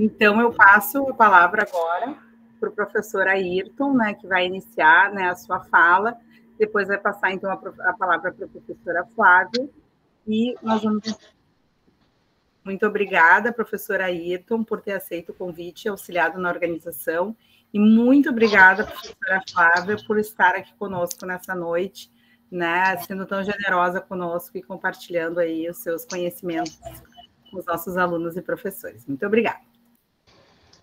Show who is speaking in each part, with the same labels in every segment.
Speaker 1: Então, eu passo a palavra agora para o professor Ayrton, né, que vai iniciar, né, a sua fala, depois vai passar, então, a palavra para a professora Flávia, e nós vamos... Muito obrigada, professora Ayrton, por ter aceito o convite e auxiliado na organização, e muito obrigada, professora Flávia, por estar aqui conosco nessa noite, né, sendo tão generosa conosco e compartilhando aí os seus conhecimentos com os nossos alunos e professores. Muito obrigada.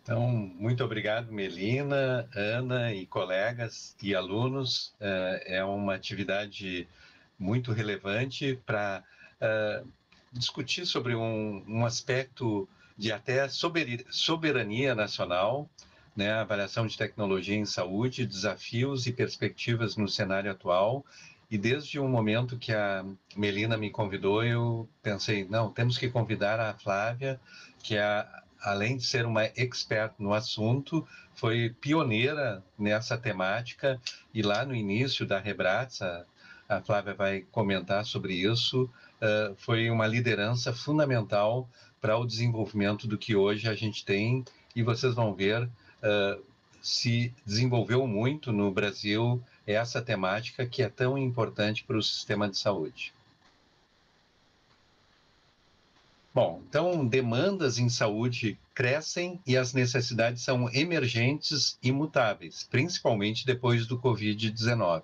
Speaker 2: Então, muito obrigado, Melina, Ana e colegas e alunos. É uma atividade muito relevante para discutir sobre um aspecto de até soberania nacional, né? Avaliação de tecnologia em saúde, desafios e perspectivas no cenário atual. E desde o momento que a Melina me convidou, eu pensei, não, temos que convidar a Flávia, que além de ser uma expert no assunto, foi pioneira nessa temática, e lá no início da Rebrats, a Flávia vai comentar sobre isso, foi uma liderança fundamental para o desenvolvimento do que hoje a gente tem, e vocês vão ver, se desenvolveu muito no Brasil essa temática que é tão importante para o sistema de saúde. Bom, então, demandas em saúde crescem e as necessidades são emergentes e mutáveis, principalmente depois do Covid-19.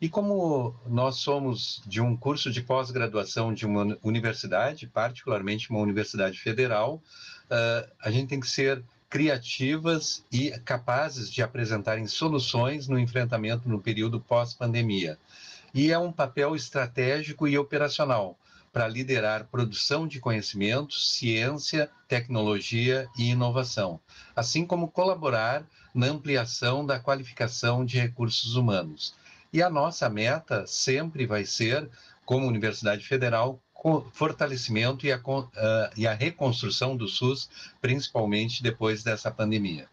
Speaker 2: E como nós somos de um curso de pós-graduação de uma universidade, particularmente uma universidade federal, a gente tem que ser criativas e capazes de apresentarem soluções no enfrentamento no período pós-pandemia. E é um papel estratégico e operacional para liderar produção de conhecimentos, ciência, tecnologia e inovação, assim como colaborar na ampliação da qualificação de recursos humanos. E a nossa meta sempre vai ser, como Universidade Federal, fortalecimento e a reconstrução do SUS, principalmente depois dessa pandemia.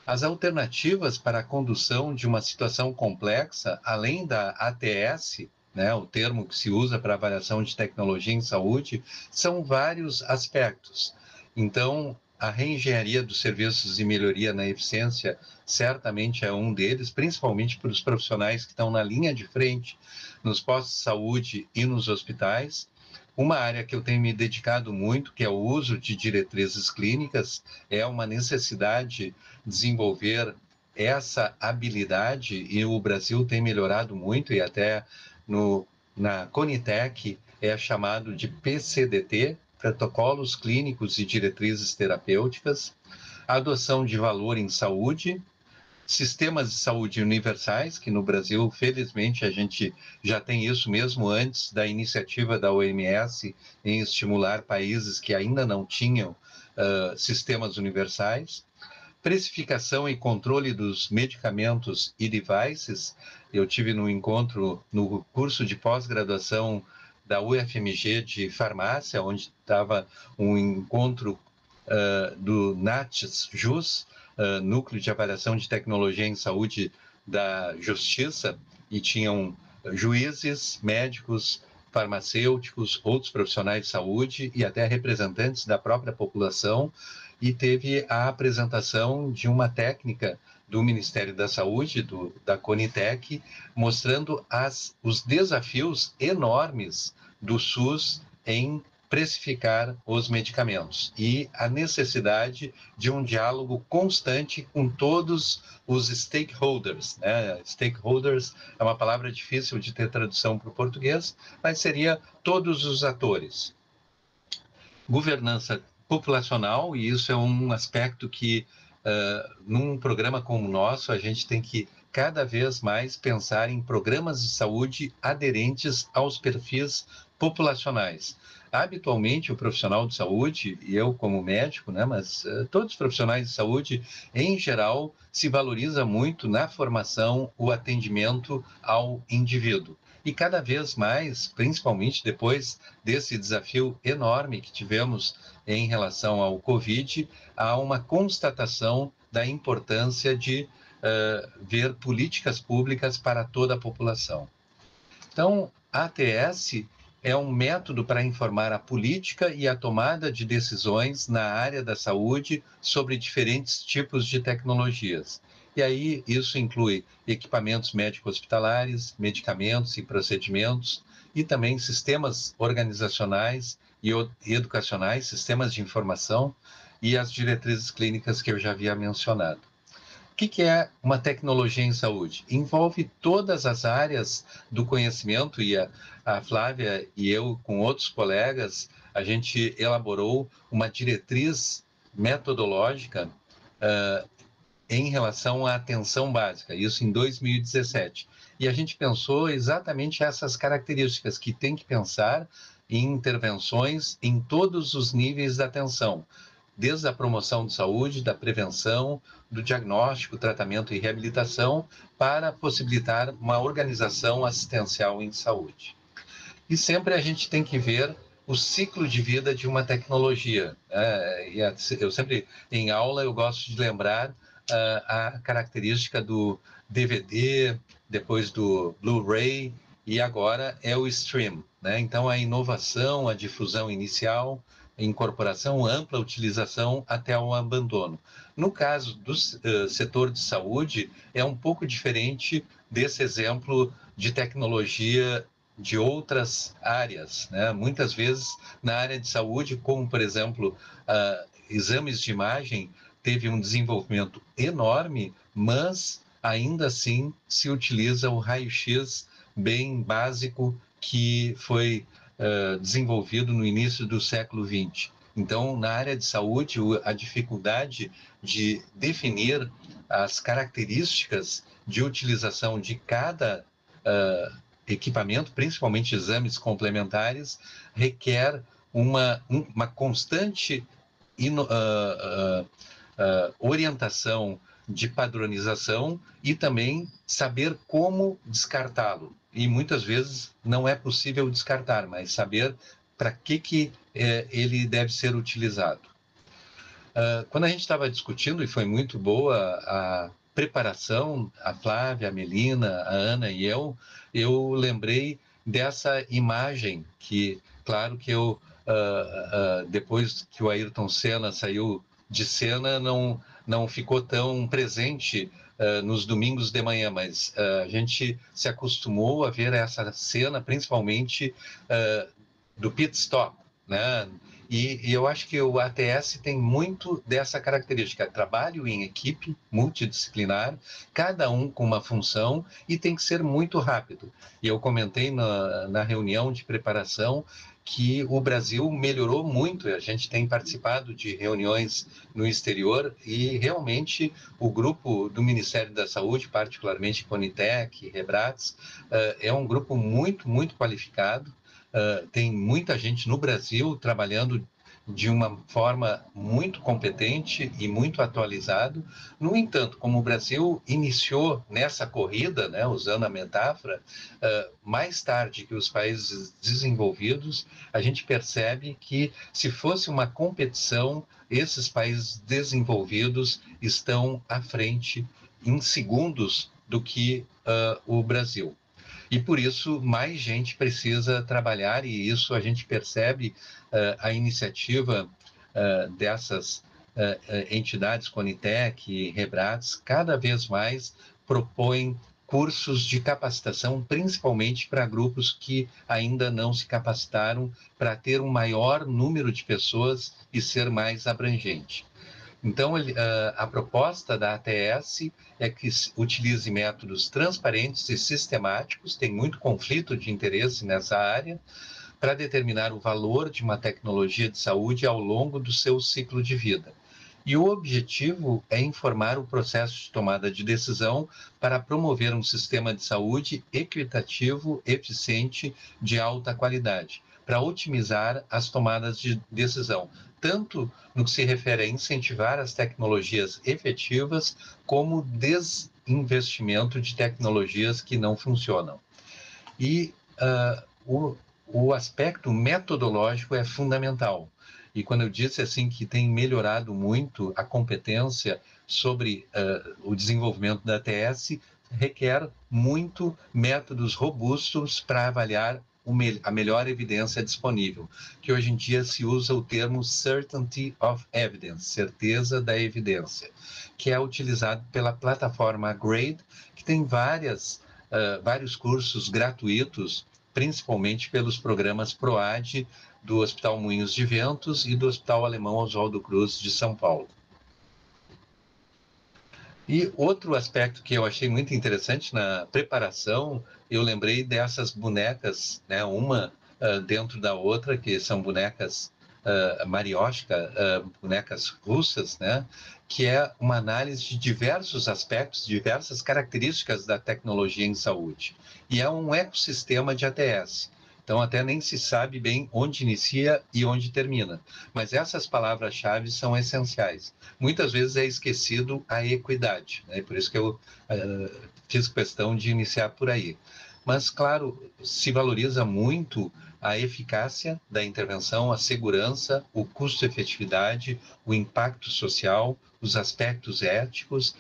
Speaker 2: As alternativas para a condução de uma situação complexa, além da ATS, né, o termo que se usa para avaliação de tecnologia em saúde, são vários aspectos. Então, a reengenharia dos serviços e melhoria na eficiência certamente é um deles, principalmente para os profissionais que estão na linha de frente, nos postos de saúde e nos hospitais. Uma área que eu tenho me dedicado muito, que é o uso de diretrizes clínicas, é uma necessidade desenvolver essa habilidade, e o Brasil tem melhorado muito, e até na Conitec é chamado de PCDT, Protocolos Clínicos e Diretrizes Terapêuticas, a adoção de valor em saúde, sistemas de saúde universais, que no Brasil, felizmente, a gente já tem isso mesmo antes da iniciativa da OMS em estimular países que ainda não tinham sistemas universais, precificação e controle dos medicamentos e devices. Eu tive no encontro, no curso de pós-graduação da UFMG de farmácia, onde estava um encontro do NATS-JUS, Núcleo de Avaliação de Tecnologia em Saúde da Justiça, e tinham juízes, médicos, farmacêuticos, outros profissionais de saúde e até representantes da própria população, e teve a apresentação de uma técnica do Ministério da Saúde, da Conitec, mostrando os desafios enormes do SUS em precificar os medicamentos e a necessidade de um diálogo constante com todos os stakeholders, né? Stakeholders é uma palavra difícil de ter tradução para o português, mas seria todos os atores. Governança populacional, e isso é um aspecto que, num programa como o nosso, a gente tem que cada vez mais pensar em programas de saúde aderentes aos perfis populacionais. Habitualmente, o profissional de saúde, e eu como médico, né, mas todos os profissionais de saúde, em geral, se valoriza muito na formação o atendimento ao indivíduo. E cada vez mais, principalmente depois desse desafio enorme que tivemos em relação ao Covid, há uma constatação da importância de ver políticas públicas para toda a população. Então, a ATS é um método para informar a política e a tomada de decisões na área da saúde sobre diferentes tipos de tecnologias. E aí isso inclui equipamentos médico-hospitalares, medicamentos e procedimentos, e também sistemas organizacionais e educacionais, sistemas de informação e as diretrizes clínicas que eu já havia mencionado. O que é uma tecnologia em saúde? Envolve todas as áreas do conhecimento, e a Flávia e eu, com outros colegas, a gente elaborou uma diretriz metodológica em relação à atenção básica, isso em 2017. E a gente pensou exatamente essas características, que tem que pensar em intervenções em todos os níveis da atenção, desde a promoção de saúde, da prevenção, do diagnóstico, tratamento e reabilitação, para possibilitar uma organização assistencial em saúde. E sempre a gente tem que ver o ciclo de vida de uma tecnologia. Eu sempre, em aula, eu gosto de lembrar a característica do DVD, depois do Blu-ray, e agora é o stream, né? Então, a inovação, a difusão inicial, incorporação, ampla utilização até o abandono. No caso do setor de saúde, é um pouco diferente desse exemplo de tecnologia de outras áreas, né? Muitas vezes na área de saúde, como por exemplo, exames de imagem, teve um desenvolvimento enorme, mas ainda assim se utiliza o raio-x bem básico que foi desenvolvido no início do século XX. Então, na área de saúde, a dificuldade de definir as características de utilização de cada equipamento, principalmente exames complementares, requer uma constante orientação de padronização e também saber como descartá-lo. E muitas vezes não é possível descartar, mas saber para que ele deve ser utilizado. Quando a gente estava discutindo, e foi muito boa a preparação, a Flávia, a Melina, a Ana e eu lembrei dessa imagem que, claro que eu, depois que o Ayrton Senna saiu de cena, não ficou tão presente nos domingos de manhã, mas a gente se acostumou a ver essa cena, principalmente do pit stop, né? E eu acho que o ATS tem muito dessa característica, trabalho em equipe multidisciplinar, cada um com uma função, e tem que ser muito rápido. E eu comentei na reunião de preparação que o Brasil melhorou muito, a gente tem participado de reuniões no exterior e realmente o grupo do Ministério da Saúde, particularmente Conitec, Rebrates, é um grupo muito, muito qualificado. Tem muita gente no Brasil trabalhando de uma forma muito competente e muito atualizado. No entanto, como o Brasil iniciou nessa corrida, né, usando a metáfora, mais tarde que os países desenvolvidos, a gente percebe que, se fosse uma competição, esses países desenvolvidos estão à frente em segundos do que o Brasil. E por isso mais gente precisa trabalhar, e isso a gente percebe a iniciativa dessas entidades, Conitec e Rebrates, cada vez mais propõem cursos de capacitação, principalmente para grupos que ainda não se capacitaram, para ter um maior número de pessoas e ser mais abrangente. Então, a proposta da ATS é que utilize métodos transparentes e sistemáticos, tem muito conflito de interesse nessa área, para determinar o valor de uma tecnologia de saúde ao longo do seu ciclo de vida. E o objetivo é informar o processo de tomada de decisão para promover um sistema de saúde equitativo, eficiente, de alta qualidade, para otimizar as tomadas de decisão, tanto no que se refere a incentivar as tecnologias efetivas, como desinvestimento de tecnologias que não funcionam. E o aspecto metodológico é fundamental. E quando eu disse assim que tem melhorado muito a competência sobre o desenvolvimento da ATS, requer muito métodos robustos para avaliar a melhor evidência disponível, que hoje em dia se usa o termo Certainty of Evidence, certeza da evidência, que é utilizado pela plataforma Grade, que tem vários cursos gratuitos, principalmente pelos programas PROAD do Hospital Moinhos de Ventos e do Hospital Alemão Oswaldo Cruz de São Paulo. E outro aspecto que eu achei muito interessante na preparação, eu lembrei dessas bonecas, né, uma dentro da outra, que são bonecas Marioshka, bonecas russas, né, que é uma análise de diversos aspectos, diversas características da tecnologia em saúde. E é um ecossistema de ATS. Então, até nem se sabe bem onde inicia e onde termina. Mas essas palavras-chave são essenciais. Muitas vezes é esquecido a equidade, né? Por isso que eu fiz questão de iniciar por aí. Mas, claro, se valoriza muito a eficácia da intervenção, a segurança, o custo-efetividade, o impacto social, os aspectos éticos,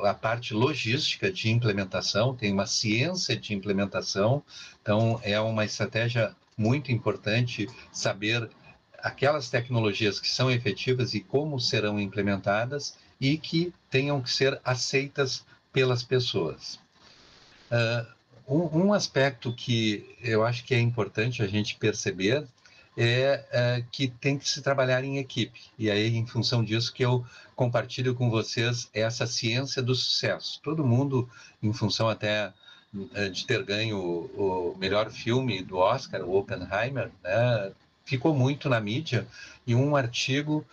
Speaker 2: a parte logística de implementação, tem uma ciência de implementação, então é uma estratégia muito importante saber aquelas tecnologias que são efetivas e como serão implementadas e que tenham que ser aceitas pelas pessoas. Um aspecto que eu acho que é importante a gente perceber é que tem que se trabalhar em equipe. E aí, em função disso, que eu compartilho com vocês essa ciência do sucesso. Todo mundo, em função até de ter ganho o melhor filme do Oscar, o Oppenheimer, né, ficou muito na mídia, e um artigo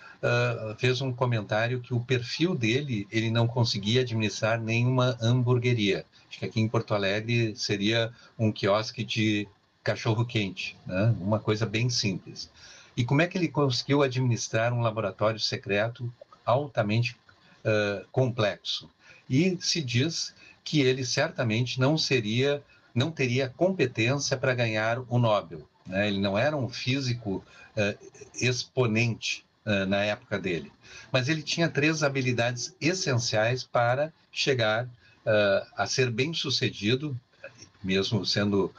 Speaker 2: fez um comentário que o perfil dele, ele não conseguia administrar nenhuma hamburgueria. Acho que aqui em Porto Alegre seria um quiosque de cachorro-quente, né? Uma coisa bem simples. E como é que ele conseguiu administrar um laboratório secreto altamente complexo? E se diz que ele certamente não teria competência para ganhar o Nobel, né? Ele não era um físico exponente na época dele, mas ele tinha 3 habilidades essenciais para chegar a ser bem-sucedido, mesmo sendo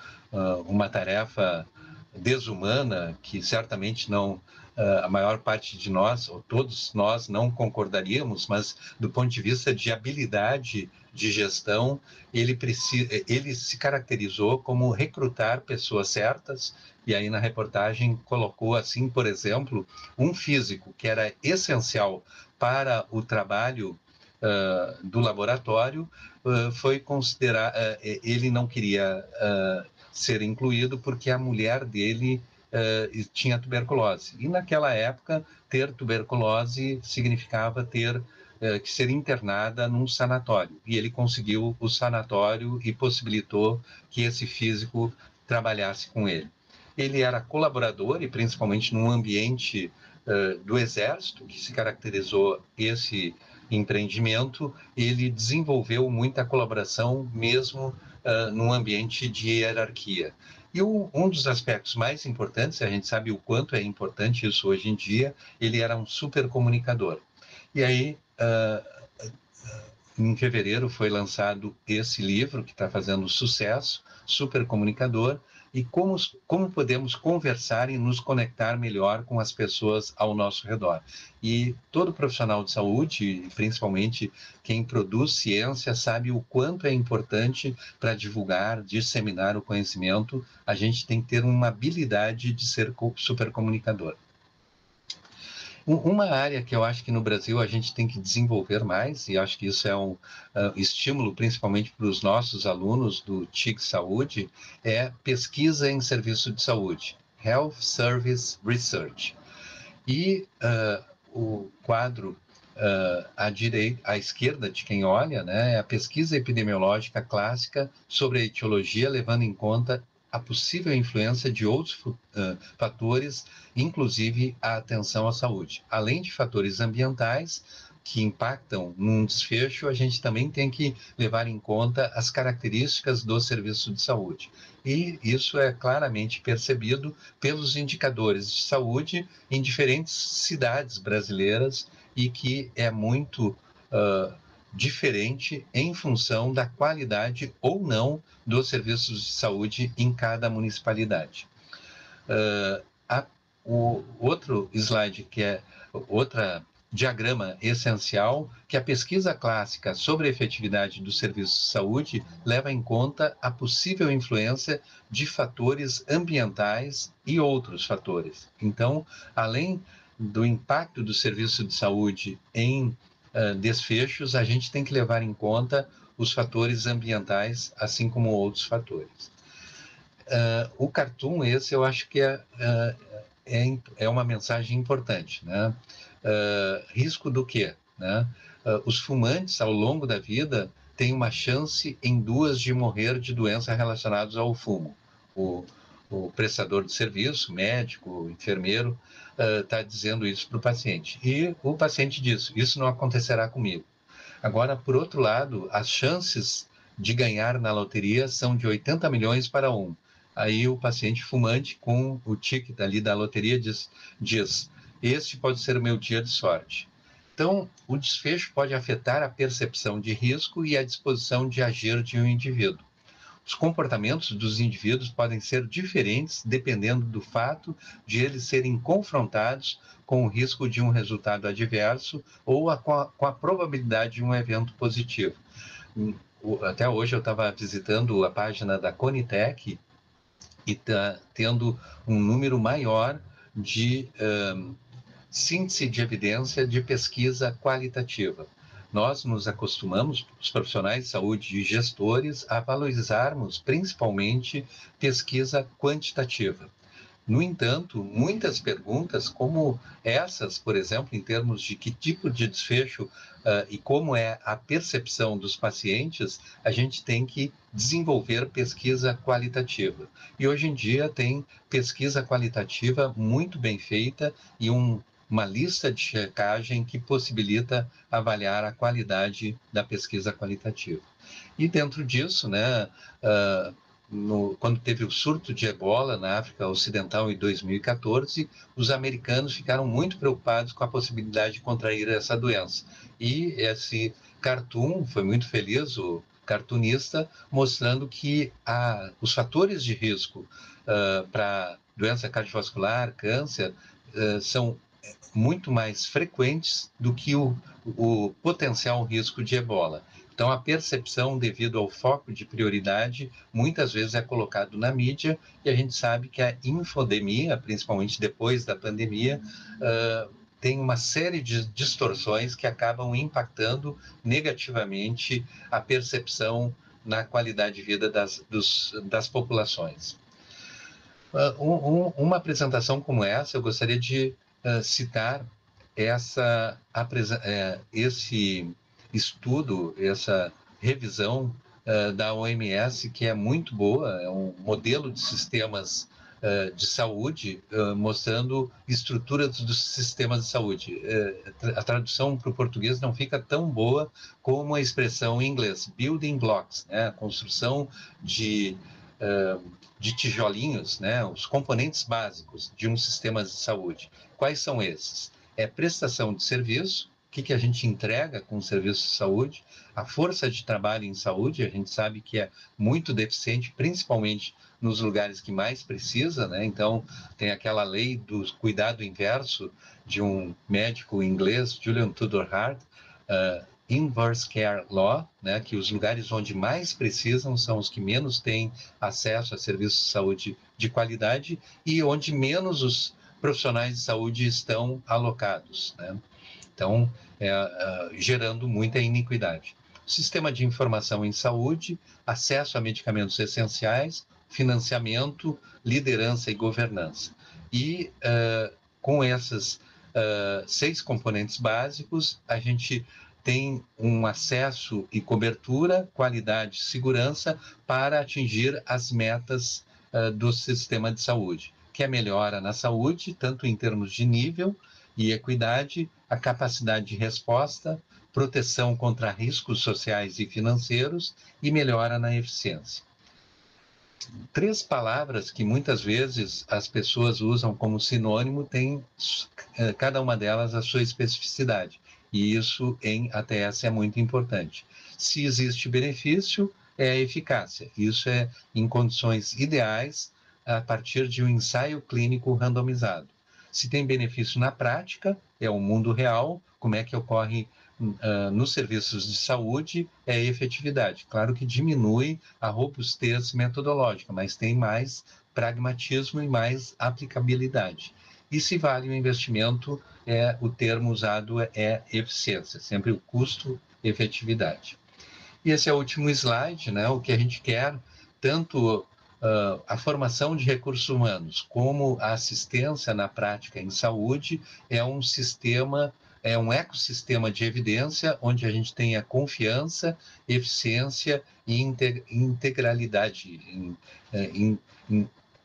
Speaker 2: uma tarefa desumana, que certamente não a maior parte de nós, ou todos nós, não concordaríamos, mas do ponto de vista de habilidade de gestão, ele se caracterizou como recrutar pessoas certas, e aí na reportagem colocou assim, por exemplo, um físico que era essencial para o trabalho do laboratório, foi considerar, ele não queria ser incluído porque a mulher dele tinha tuberculose. E naquela época, ter tuberculose significava ter que ser internada num sanatório. E ele conseguiu o sanatório e possibilitou que esse físico trabalhasse com ele. Ele era colaborador, e principalmente num ambiente do Exército, que se caracterizou esse empreendimento, ele desenvolveu muita colaboração mesmo num ambiente de hierarquia. E um dos aspectos mais importantes, a gente sabe o quanto é importante isso hoje em dia, ele era um super comunicador. E aí, em fevereiro, foi lançado esse livro, que está fazendo sucesso, Super Comunicador, e como podemos conversar e nos conectar melhor com as pessoas ao nosso redor. E todo profissional de saúde, principalmente quem produz ciência, sabe o quanto é importante para divulgar, disseminar o conhecimento, a gente tem que ter uma habilidade de ser super comunicador. Uma área que eu acho que no Brasil a gente tem que desenvolver mais, e acho que isso é um estímulo principalmente para os nossos alunos do TIC Saúde, é pesquisa em serviço de saúde, Health Service Research. E o quadro à esquerda de quem olha, né, é a pesquisa epidemiológica clássica sobre a etiologia, levando em conta a possível influência de outros fatores, inclusive a atenção à saúde. Além de fatores ambientais que impactam num desfecho, a gente também tem que levar em conta as características do serviço de saúde. E isso é claramente percebido pelos indicadores de saúde em diferentes cidades brasileiras, e que é muito diferente em função da qualidade ou não dos serviços de saúde em cada municipalidade. O outro slide, que é outra diagrama essencial, que a pesquisa clássica sobre a efetividade dos serviços de saúde leva em conta a possível influência de fatores ambientais e outros fatores. Então, além do impacto do serviço de saúde em desfechos, a gente tem que levar em conta os fatores ambientais, assim como outros fatores. O cartoon, esse eu acho que é uma mensagem importante, né? Risco do quê? Né? Os fumantes, ao longo da vida, têm uma chance em 2 de morrer de doenças relacionadas ao fumo. O prestador de serviço, médico, enfermeiro, está dizendo isso para o paciente. E o paciente diz, isso não acontecerá comigo. Agora, por outro lado, as chances de ganhar na loteria são de 80 milhões para 1. Aí o paciente fumante com o ticket ali da loteria diz, este pode ser o meu dia de sorte. Então, o desfecho pode afetar a percepção de risco e a disposição de agir de um indivíduo. Os comportamentos dos indivíduos podem ser diferentes dependendo do fato de eles serem confrontados com o risco de um resultado adverso ou com a probabilidade de um evento positivo. Até hoje eu estava visitando a página da Conitec e está tendo um número maior de síntese de evidência de pesquisa qualitativa. Nós nos acostumamos, os profissionais de saúde e gestores, a valorizarmos principalmente pesquisa quantitativa. No entanto, muitas perguntas, como essas, por exemplo, em termos de que tipo de desfecho e como é a percepção dos pacientes, a gente tem que desenvolver pesquisa qualitativa. E hoje em dia tem pesquisa qualitativa muito bem feita e uma lista de checagem que possibilita avaliar a qualidade da pesquisa qualitativa. E dentro disso, né, quando teve o surto de ebola na África Ocidental em 2014, os americanos ficaram muito preocupados com a possibilidade de contrair essa doença. E esse cartoon foi muito feliz, o cartunista, mostrando que os fatores de risco para doença cardiovascular, câncer, são muito mais frequentes do que o potencial risco de ebola. Então, a percepção, devido ao foco de prioridade, muitas vezes é colocado na mídia, e a gente sabe que a infodemia, principalmente depois da pandemia, tem uma série de distorções que acabam impactando negativamente a percepção na qualidade de vida das populações. Uma apresentação como essa, eu gostaria de citar esse estudo, essa revisão da OMS, que é muito boa, é um modelo de sistemas de saúde, mostrando estruturas dos sistemas de saúde. A tradução para o português não fica tão boa como a expressão em inglês, building blocks, né? A construção de tijolinhos, né? Os componentes básicos de um sistema de saúde. Quais são esses? É prestação de serviço, o que a gente entrega com o serviço de saúde, a força de trabalho em saúde, a gente sabe que é muito deficiente, principalmente nos lugares que mais precisa, né? Então, tem aquela lei do cuidado inverso de um médico inglês, Julian Tudor Hart, Inverse Care Law, né? Que os lugares onde mais precisam são os que menos têm acesso a serviços de saúde de qualidade e onde menos os profissionais de saúde estão alocados, né? Então, gerando muita iniquidade. Sistema de informação em saúde, acesso a medicamentos essenciais, financiamento, liderança e governança. E com esses 6 componentes básicos, a gente tem um acesso e cobertura, qualidade e segurança para atingir as metas do sistema de saúde, que é melhora na saúde, tanto em termos de nível e equidade, a capacidade de resposta, proteção contra riscos sociais e financeiros e melhora na eficiência. 3 palavras que muitas vezes as pessoas usam como sinônimo têm cada uma delas a sua especificidade. E isso em ATS é muito importante. Se existe benefício, é a eficácia. Isso é em condições ideais, a partir de um ensaio clínico randomizado. Se tem benefício na prática, é o mundo real, como é que ocorre nos serviços de saúde, é a efetividade. Claro que diminui a robustez metodológica, mas tem mais pragmatismo e mais aplicabilidade. E se vale o investimento, o termo usado é eficiência, sempre o custo-efetividade. E esse é o último slide, né? O que a gente quer, tanto a formação de recursos humanos como a assistência na prática em saúde, é um sistema, é um ecossistema de evidência onde a gente tenha confiança, eficiência e integralidade,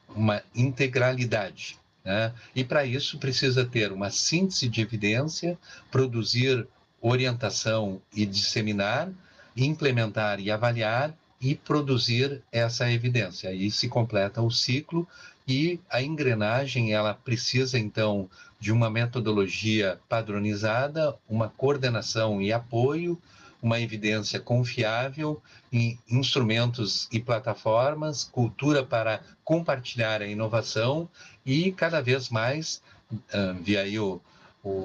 Speaker 2: uma integralidade. Né? E para isso precisa ter uma síntese de evidência, produzir orientação e disseminar, implementar e avaliar e produzir essa evidência. Aí se completa o ciclo e a engrenagem, ela precisa, então, de uma metodologia padronizada, uma coordenação e apoio, uma evidência confiável, instrumentos e plataformas, cultura para compartilhar a inovação e, cada vez mais, via aí o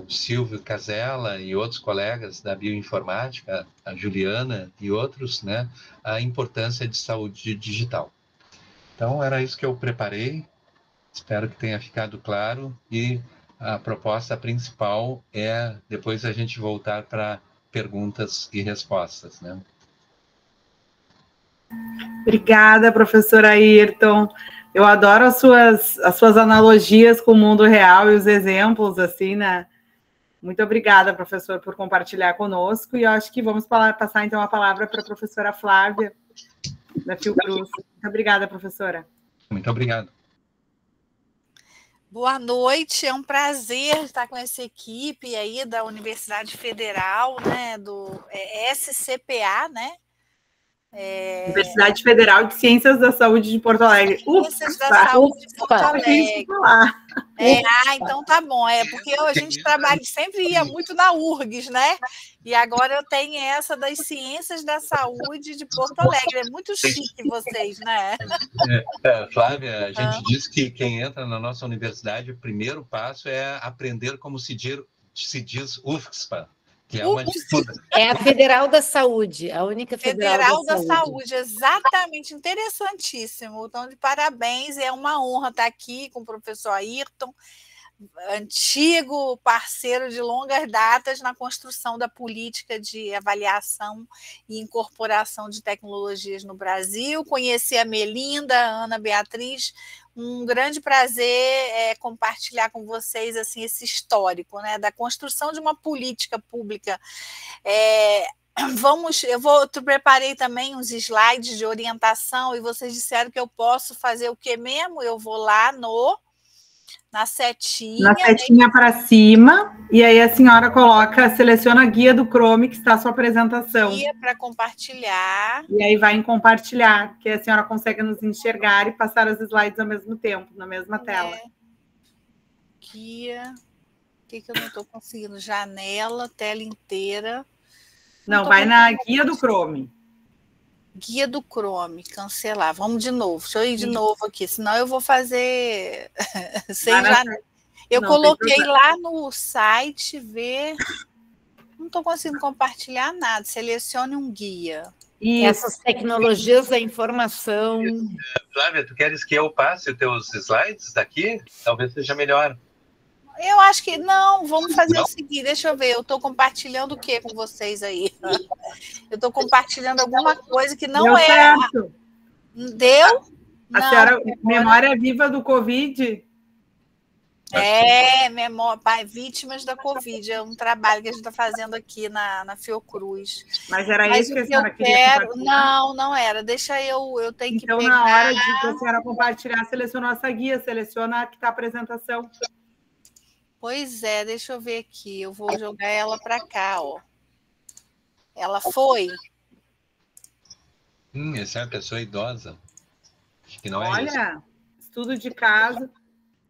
Speaker 2: Silvio Casella e outros colegas da bioinformática, a Juliana e outros, né, a importância de saúde digital. Então, era isso que eu preparei, espero que tenha ficado claro, e a proposta principal é depois a gente voltar para perguntas e respostas, né?
Speaker 1: Obrigada, professora Ayrton. Eu adoro as suas analogias com o mundo real e os exemplos, assim, né? Muito obrigada, professor, por compartilhar conosco. E eu acho que vamos passar, então, a palavra para a professora Flávia, da Fiocruz. Muito obrigada, professora.
Speaker 2: Muito obrigado.
Speaker 3: Boa noite, é um prazer estar com essa equipe aí da Universidade Federal, né, do SCPA, né?
Speaker 1: Universidade Federal de Ciências da Saúde de Porto Alegre.
Speaker 3: Ciências da Saúde de Porto Alegre. Então tá bom, porque a gente trabalha, sempre ia muito na URGS, né? E agora eu tenho essa das Ciências da Saúde de Porto Alegre. É muito chique vocês, né?
Speaker 2: Flávia, a gente diz que quem entra na nossa universidade, o primeiro passo é aprender como se diz UFSPA. Que é uma disputa.
Speaker 4: É a Federal da Saúde, a única Federal
Speaker 3: da Saúde, exatamente, interessantíssimo. Então, de parabéns, é uma honra estar aqui com o professor Ayrton, antigo parceiro de longas datas na construção da política de avaliação e incorporação de tecnologias no Brasil. Conheci a Melinda, a Ana Beatriz, um grande prazer compartilhar com vocês assim, esse histórico, né, da construção de uma política pública. Eu preparei também uns slides de orientação e vocês disseram que eu posso fazer o que mesmo? Eu vou lá na setinha.
Speaker 1: Na setinha para cima, e aí a senhora seleciona a guia do Chrome, que está a sua apresentação.
Speaker 3: Guia para compartilhar.
Speaker 1: E aí vai em compartilhar, que a senhora consegue nos enxergar e passar os slides ao mesmo tempo, na mesma tela.
Speaker 3: Guia. O que eu não estou conseguindo? Janela, tela inteira.
Speaker 1: Não, vai na guia do Chrome.
Speaker 3: Guia do Chrome, cancelar. Vamos de novo. Deixa eu ir de novo aqui, senão eu vou fazer sem janela. Eu coloquei lá no site, ver. Não estou conseguindo compartilhar nada. Selecione um guia.
Speaker 4: Isso. Essas tecnologias da informação.
Speaker 2: Flávia, tu queres que eu passe os teus slides daqui? Talvez seja melhor.
Speaker 3: Eu acho que não, vamos fazer o seguinte, deixa eu ver, eu estou compartilhando o que com vocês aí? Eu estou compartilhando alguma coisa que não é...
Speaker 1: Certo.
Speaker 3: Deu?
Speaker 1: A senhora, memória viva do Covid?
Speaker 3: Vítimas da Covid, é um trabalho que a gente está fazendo aqui na Fiocruz.
Speaker 1: Mas era isso que a senhora queria
Speaker 3: compartilhar? Não era, deixa eu tenho que pegar...
Speaker 1: Então, na hora de a senhora compartilhar, seleciona essa guia, seleciona a que está a apresentação.
Speaker 3: Pois é, deixa eu ver aqui. Eu vou jogar ela para cá, ó. Ela foi?
Speaker 2: Essa é uma pessoa idosa. Acho que não é isso.
Speaker 1: Olha, estudo de caso.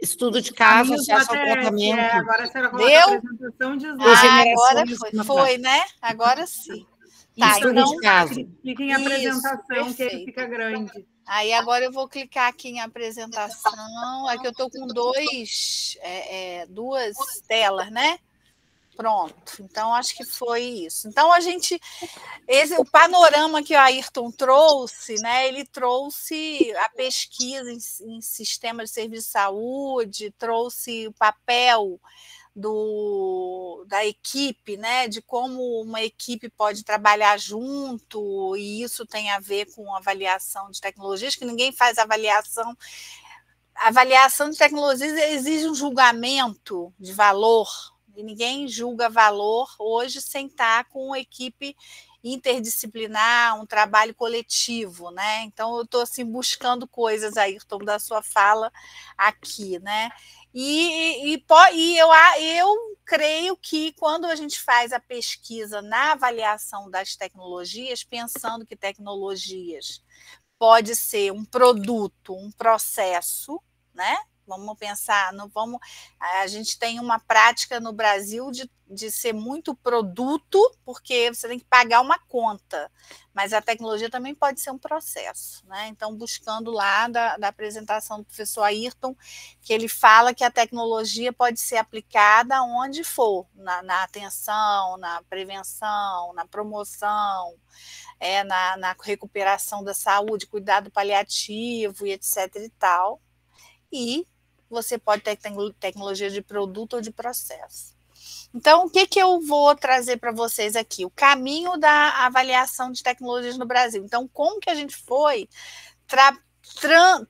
Speaker 4: Estudo de caso,
Speaker 1: Caminhos do
Speaker 4: acesso ao
Speaker 1: ATS,
Speaker 4: tratamento.
Speaker 1: agora a senhora coloca
Speaker 3: Deu?
Speaker 1: a apresentação de
Speaker 3: Agora
Speaker 4: Regenerações
Speaker 3: foi, né? Agora sim. Tá,
Speaker 1: Isso,
Speaker 3: então,
Speaker 4: de caso.
Speaker 1: clique em
Speaker 3: isso,
Speaker 1: apresentação, que ele
Speaker 3: perfeito.
Speaker 1: fica grande.
Speaker 3: Aí agora eu vou clicar aqui em apresentação. Aqui eu estou com duas telas, né? Pronto. Então, acho que foi isso. Então, o panorama que o Ayrton trouxe, né? Ele trouxe a pesquisa em sistema de serviço de saúde, trouxe o papel da equipe, né? De como uma equipe pode trabalhar junto, e isso tem a ver com avaliação de tecnologias, que ninguém faz avaliação. A avaliação de tecnologias exige um julgamento de valor, e ninguém julga valor hoje sem estar com uma equipe interdisciplinar, um trabalho coletivo, né? Então, eu estou assim, buscando coisas, Ayrton, da sua fala aqui, né? E eu creio que quando a gente faz a pesquisa na avaliação das tecnologias, pensando que tecnologias pode ser um produto, um processo, né? Vamos pensar, a gente tem uma prática no Brasil de ser muito produto, porque você tem que pagar uma conta, mas a tecnologia também pode ser um processo, né? Então, buscando lá da apresentação do professor Ayrton, que ele fala que a tecnologia pode ser aplicada onde for, na atenção, na prevenção, na promoção, na recuperação da saúde, cuidado paliativo e etc. e tal. E você pode ter tecnologia de produto ou de processo. Então, o que eu vou trazer para vocês aqui? O caminho da avaliação de tecnologias no Brasil. Então, como que a gente foi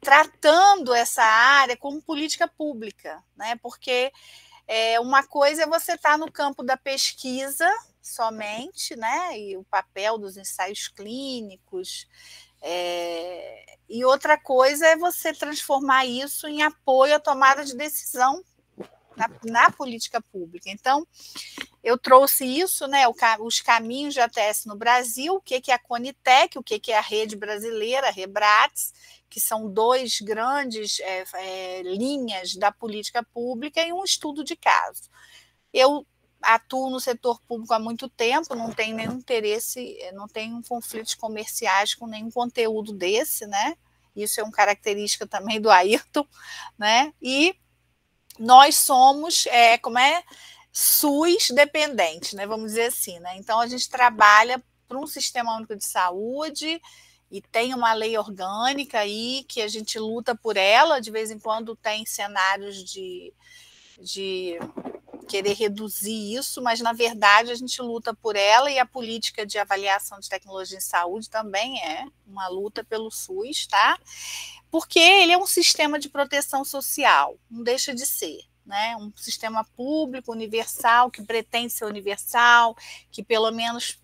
Speaker 3: tratando essa área como política pública, né? Porque uma coisa é você estar no campo da pesquisa somente, né? E o papel dos ensaios clínicos, e outra coisa é você transformar isso em apoio à tomada de decisão na política pública. Então, eu trouxe isso, né, os caminhos de ATS no Brasil, o que é a Conitec, o que é a rede brasileira, a Rebrates, que são dois grandes linhas da política pública, e um estudo de caso. Eu atuo no setor público há muito tempo, não tenho nenhum interesse, não tenho conflitos comerciais com nenhum conteúdo desse, né? Isso é uma característica também do Ayrton, né? E nós somos, SUS dependente, né? Vamos dizer assim, né? Então, a gente trabalha para um sistema único de saúde e tem uma lei orgânica aí que a gente luta por ela, de vez em quando tem cenários de querer reduzir isso, mas, na verdade, a gente luta por ela, e a política de avaliação de tecnologia em saúde também é uma luta pelo SUS, tá? Porque ele é um sistema de proteção social, não deixa de ser, né? Um sistema público, universal, que pretende ser universal, que pelo menos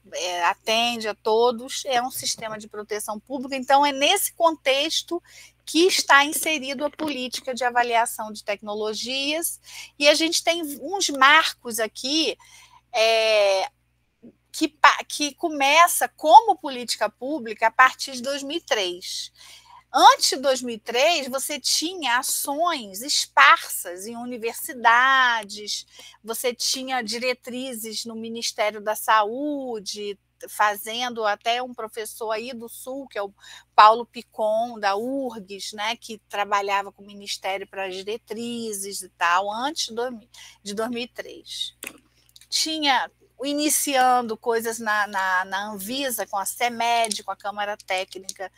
Speaker 3: atende a todos, é um sistema de proteção pública. Então, é nesse contexto que está inserido a política de avaliação de tecnologias, e a gente tem uns marcos aqui que começa como política pública a partir de 2003. Antes de 2003, você tinha ações esparsas em universidades, você tinha diretrizes no Ministério da Saúde, fazendo até um professor aí do Sul, que é o Paulo Picon, da URGS, né, que trabalhava com o Ministério para as diretrizes e tal, antes de 2003. Tinha iniciando coisas na Anvisa, com a CEMED, com a Câmara Técnica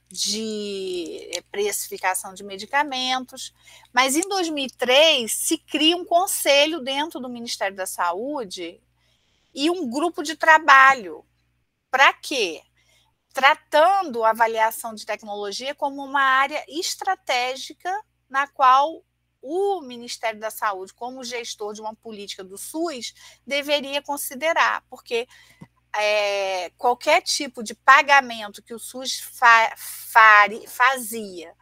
Speaker 3: de precificação de medicamentos, mas em 2003 se cria um conselho dentro do Ministério da Saúde e um grupo de trabalho. Para quê? Tratando a avaliação de tecnologia como uma área estratégica na qual o Ministério da Saúde, como gestor de uma política do SUS, deveria considerar, porque qualquer tipo de pagamento que o SUS fazia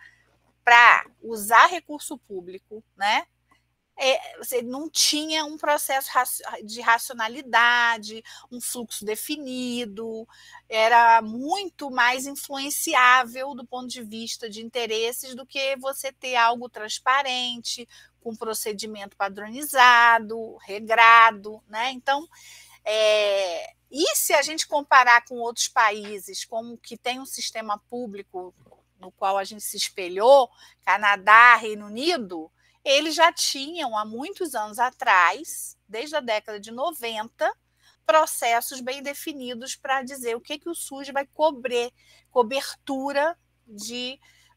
Speaker 3: para usar recurso público, né, você não tinha um processo de racionalidade, um fluxo definido, era muito mais influenciável do ponto de vista de interesses do que você ter algo transparente, com procedimento padronizado, regrado, né? Então, e se a gente comparar com outros países, como que tem um sistema público no qual a gente se espelhou, Canadá, Reino Unido, eles já tinham, há muitos anos atrás, desde a década de 90, processos bem definidos para dizer o que o SUS vai cobrir, cobertura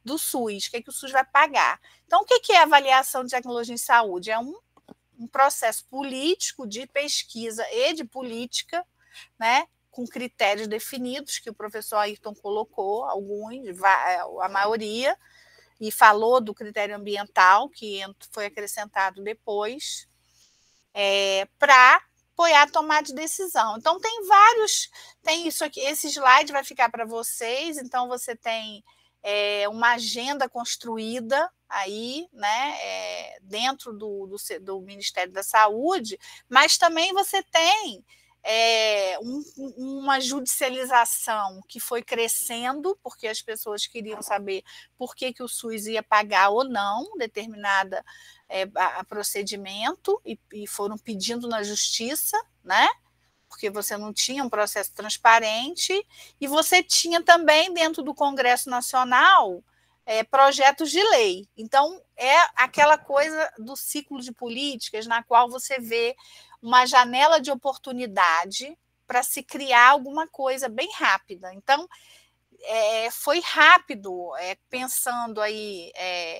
Speaker 3: do SUS, o que o SUS vai pagar. Então, o que é avaliação de tecnologia em saúde? É um processo político de pesquisa e de política, né, com critérios definidos, que o professor Ayrton colocou, alguns, a maioria, e falou do critério ambiental, que foi acrescentado depois, para apoiar a tomada de decisão. Então, tem isso aqui, esse slide vai ficar para vocês, então você tem uma agenda construída aí, né, dentro do Ministério da Saúde, mas também você tem uma judicialização que foi crescendo, porque as pessoas queriam saber por que o SUS ia pagar ou não determinada procedimento e foram pedindo na justiça, né? Porque você não tinha um processo transparente e você tinha também dentro do Congresso Nacional projetos de lei. Então, é aquela coisa do ciclo de políticas na qual você vê uma janela de oportunidade para se criar alguma coisa bem rápida. Então, foi rápido, pensando aí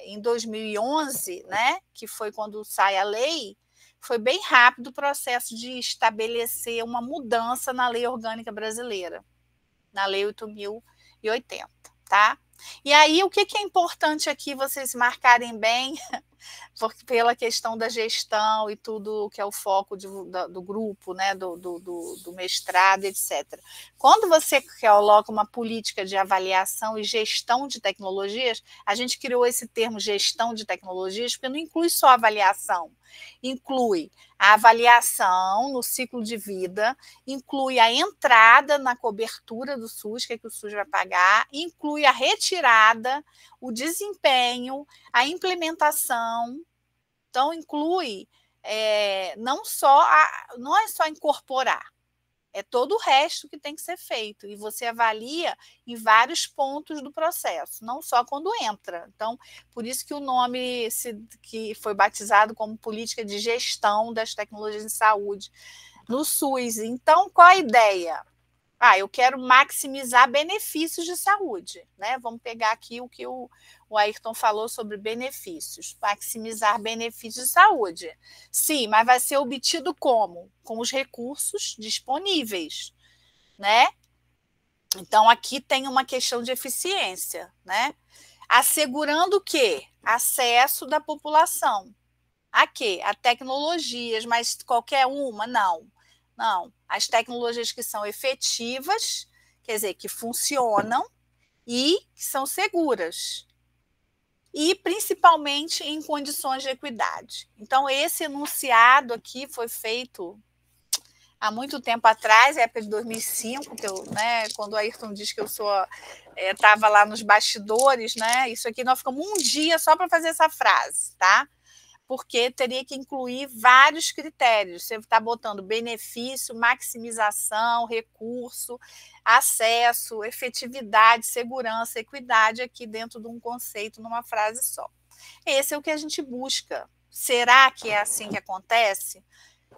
Speaker 3: em 2011, né, que foi quando sai a lei, foi bem rápido o processo de estabelecer uma mudança na lei orgânica brasileira, na lei 8.080, tá? E aí, o que é importante aqui vocês marcarem bem, porque pela questão da gestão e tudo que é o foco do grupo, né, do mestrado, etc. Quando você coloca uma política de avaliação e gestão de tecnologias, a gente criou esse termo gestão de tecnologias, porque não inclui só avaliação, inclui a avaliação no ciclo de vida, inclui a entrada na cobertura do SUS, que é que o SUS vai pagar, inclui a retirada, o desempenho, a implementação. Então, inclui não é só incorporar, é todo o resto que tem que ser feito. E você avalia em vários pontos do processo, não só quando entra. Então, por isso que o nome que foi batizado como Política de Gestão das Tecnologias em Saúde no SUS. Então, qual a ideia? Eu quero maximizar benefícios de saúde, né? Vamos pegar aqui o que o Ayrton falou sobre benefícios. Maximizar benefícios de saúde. Sim, mas vai ser obtido como? Com os recursos disponíveis, né? Então, aqui tem uma questão de eficiência, né? Assegurando o quê? Acesso da população. A quê? A tecnologias, mas qualquer uma? Não. Não, as tecnologias que são efetivas, quer dizer, que funcionam e que são seguras. E, principalmente, em condições de equidade. Então, esse enunciado aqui foi feito há muito tempo atrás, época de 2005, quando o Ayrton diz que eu estava lá nos bastidores, né? Isso aqui nós ficamos um dia só para fazer essa frase, tá? Porque teria que incluir vários critérios. Você está botando benefício, maximização, recurso, acesso, efetividade, segurança, equidade aqui dentro de um conceito, numa frase só. Esse é o que a gente busca. Será que é assim que acontece?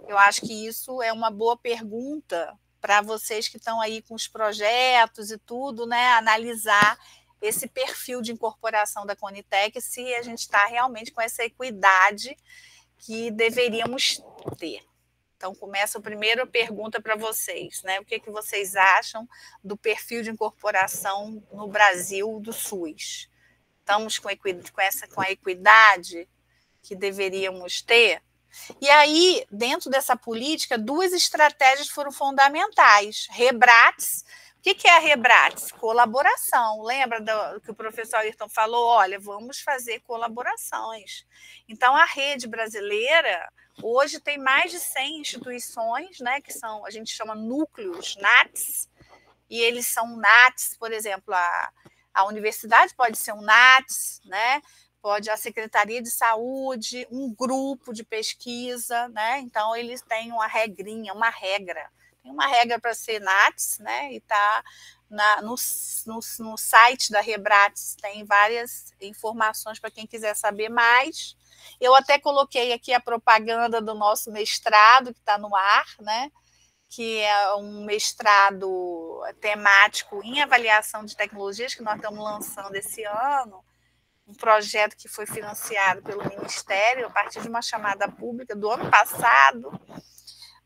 Speaker 3: Eu acho que isso é uma boa pergunta para vocês que estão aí com os projetos e tudo, né? Analisar esse perfil de incorporação da Conitec, se a gente está realmente com essa equidade que deveríamos ter. Então, começa a primeira pergunta para vocês, né? O que vocês acham do perfil de incorporação no Brasil do SUS? Estamos com a equidade que deveríamos ter? E aí, dentro dessa política, duas estratégias foram fundamentais. Rebrates, O que é a Rebrates? Colaboração. Lembra do que o professor Ayrton falou? Olha, vamos fazer colaborações. Então, a rede brasileira, hoje, tem mais de 100 instituições, né, que são, a gente chama núcleos, NATs, e eles são NATs, por exemplo, a universidade pode ser um NATs, né? Pode a Secretaria de Saúde, um grupo de pesquisa, né? Então, eles têm uma regrinha, uma regra. Tem uma regra para ser NATs, né? E está no site da Rebrates, tem várias informações para quem quiser saber mais. Eu até coloquei aqui a propaganda do nosso mestrado, que está no ar, né? Que é um mestrado temático em avaliação de tecnologias, que nós estamos lançando esse ano, um projeto que foi financiado pelo Ministério a partir de uma chamada pública do ano passado,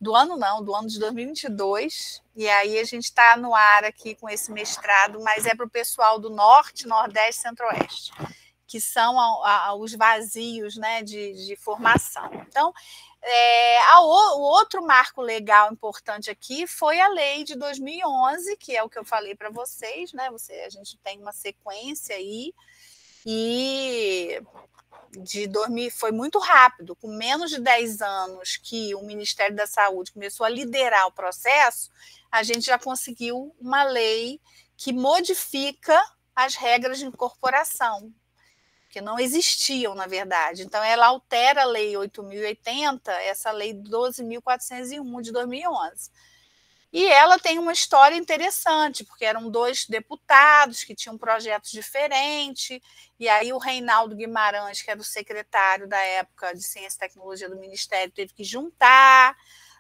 Speaker 3: do ano de 2022, e aí a gente está no ar aqui com esse mestrado, mas é para o pessoal do Norte, Nordeste e Centro-Oeste, que são os vazios, né, de formação. Então, o outro marco legal importante aqui foi a lei de 2011, que é o que eu falei para vocês, né? A gente tem uma sequência aí, e foi muito rápido, com menos de 10 anos que o Ministério da Saúde começou a liderar o processo, a gente já conseguiu uma lei que modifica as regras de incorporação, que não existiam, na verdade. Então, ela altera a Lei 8.080, essa Lei 12.401 de 2011. E ela tem uma história interessante, porque eram 2 deputados que tinham projetos diferentes, e aí o Reinaldo Guimarães, que era o secretário da época de Ciência e Tecnologia do Ministério, teve que juntar,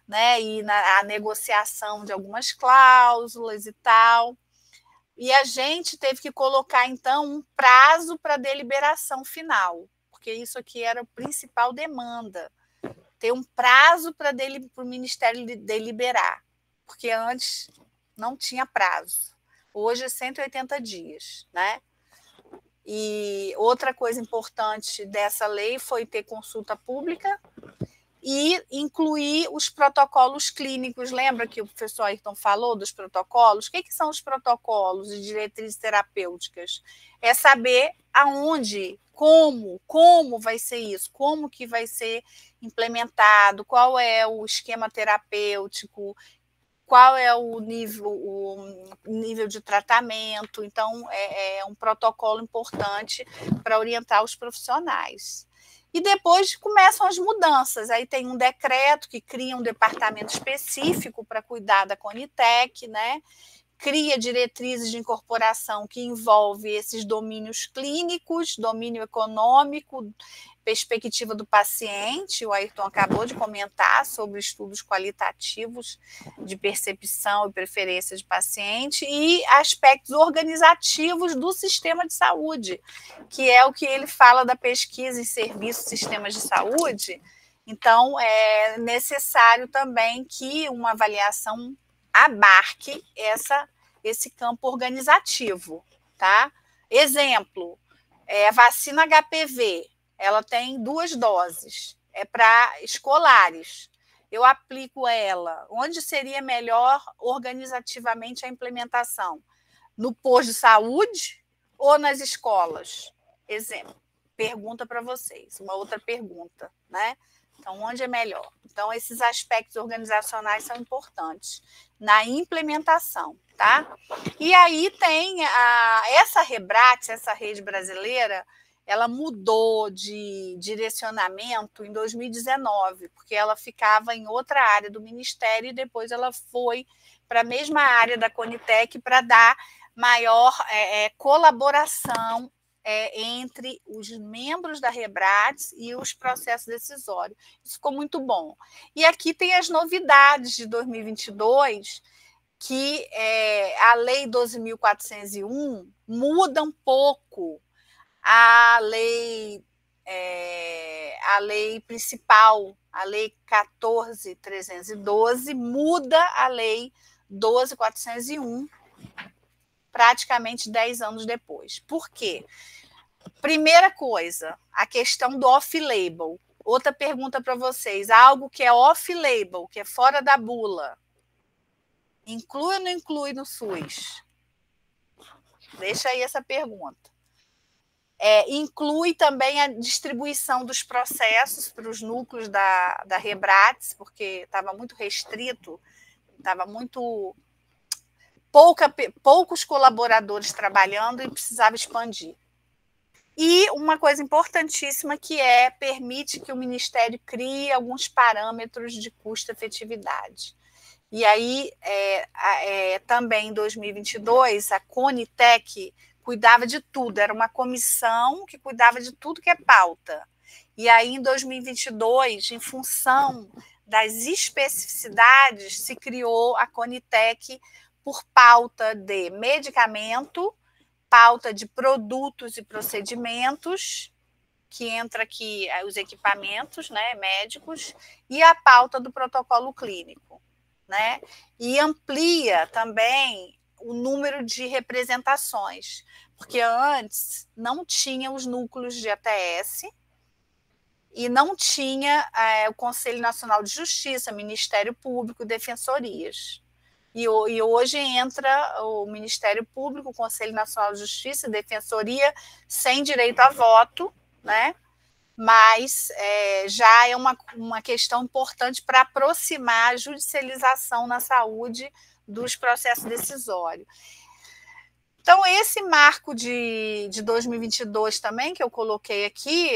Speaker 3: né, e a negociação de algumas cláusulas e tal. E a gente teve que colocar, então, um prazo para deliberação final, porque isso aqui era a principal demanda, ter um prazo para o Ministério deliberar, porque antes não tinha prazo. Hoje é 180 dias, né? E outra coisa importante dessa lei foi ter consulta pública e incluir os protocolos clínicos. Lembra que o professor Ayrton falou dos protocolos? O que são os protocolos de diretrizes terapêuticas? É saber aonde, como vai ser isso, como que vai ser implementado, qual é o esquema terapêutico, qual é o nível de tratamento. Então, é um protocolo importante para orientar os profissionais. E depois começam as mudanças. Aí tem um decreto que cria um departamento específico para cuidar da Conitec, né? Cria diretrizes de incorporação que envolve esses domínios clínicos, domínio econômico, perspectiva do paciente. O Ayrton acabou de comentar sobre estudos qualitativos de percepção e preferência de paciente, e aspectos organizativos do sistema de saúde, que é o que ele fala da pesquisa em serviços e sistemas de saúde. Então, é necessário também que uma avaliação abarque esse campo organizativo, tá? Exemplo, a vacina HPV, ela tem 2 doses, é para escolares. Eu aplico ela. Onde seria melhor organizativamente a implementação? No posto de saúde ou nas escolas? Exemplo, pergunta para vocês, uma outra pergunta, né? Então, onde é melhor? Então, esses aspectos organizacionais são importantes na implementação, tá? E aí tem essa Rebrates, essa rede brasileira, ela mudou de direcionamento em 2019, porque ela ficava em outra área do Ministério e depois ela foi para a mesma área da Conitec para dar maior colaboração entre os membros da Rebrates e os processos decisórios. Isso ficou muito bom. E aqui tem as novidades de 2022, que a Lei 12.401 muda um pouco a lei principal, a Lei 14.312, muda a Lei 12.401, praticamente 10 anos depois. Por quê? Primeira coisa, a questão do off-label. Outra pergunta para vocês, algo que é off-label, que é fora da bula. Inclui ou não inclui no SUS? Deixa aí essa pergunta. Inclui também a distribuição dos processos para os núcleos da Rebrates, porque estava muito restrito, estava muito poucos colaboradores trabalhando e precisava expandir. E uma coisa importantíssima que permite que o Ministério crie alguns parâmetros de custo-efetividade. E aí, também em 2022, a Conitec cuidava de tudo, era uma comissão que cuidava de tudo que é pauta. E aí, em 2022, em função das especificidades, se criou a Conitec por pauta de medicamento, pauta de produtos e procedimentos, que entra aqui os equipamentos, né, médicos, e a pauta do protocolo clínico, né? E amplia também o número de representações, porque antes não tinha os núcleos de ETS e não tinha o Conselho Nacional de Justiça, Ministério Público, defensorias. E hoje entra o Ministério Público, o Conselho Nacional de Justiça, Defensoria, sem direito a voto, né? Mas já é uma questão importante para aproximar a judicialização na saúde dos processos decisórios. Então, esse marco de 2022 também, que eu coloquei aqui,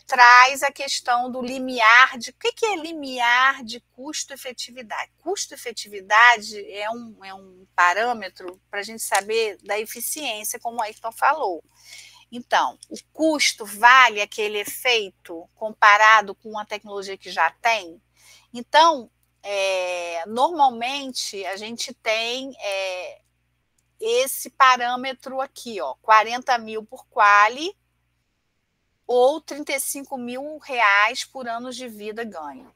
Speaker 3: traz a questão do limiar de... O que é limiar de custo-efetividade? Custo-efetividade é um parâmetro para a gente saber da eficiência, como o Ayrton falou. Então, o custo vale aquele efeito comparado com uma tecnologia que já tem? Então, normalmente, a gente tem... esse parâmetro aqui, ó, 40 mil por quali ou 35 mil reais por ano de vida ganho.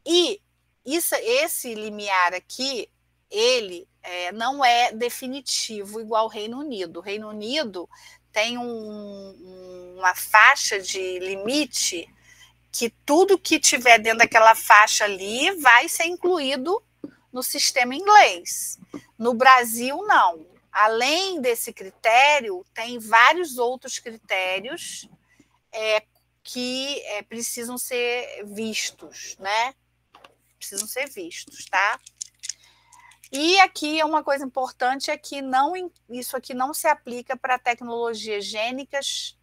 Speaker 3: E esse limiar aqui, ele não é definitivo igual ao Reino Unido. O Reino Unido tem uma faixa de limite que tudo que tiver dentro daquela faixa ali vai ser incluído no sistema inglês. No Brasil, não. Além desse critério, tem vários outros critérios que precisam ser vistos, né? Precisam ser vistos, tá? E aqui é uma coisa importante, que isso aqui não se aplica para tecnologias gênicas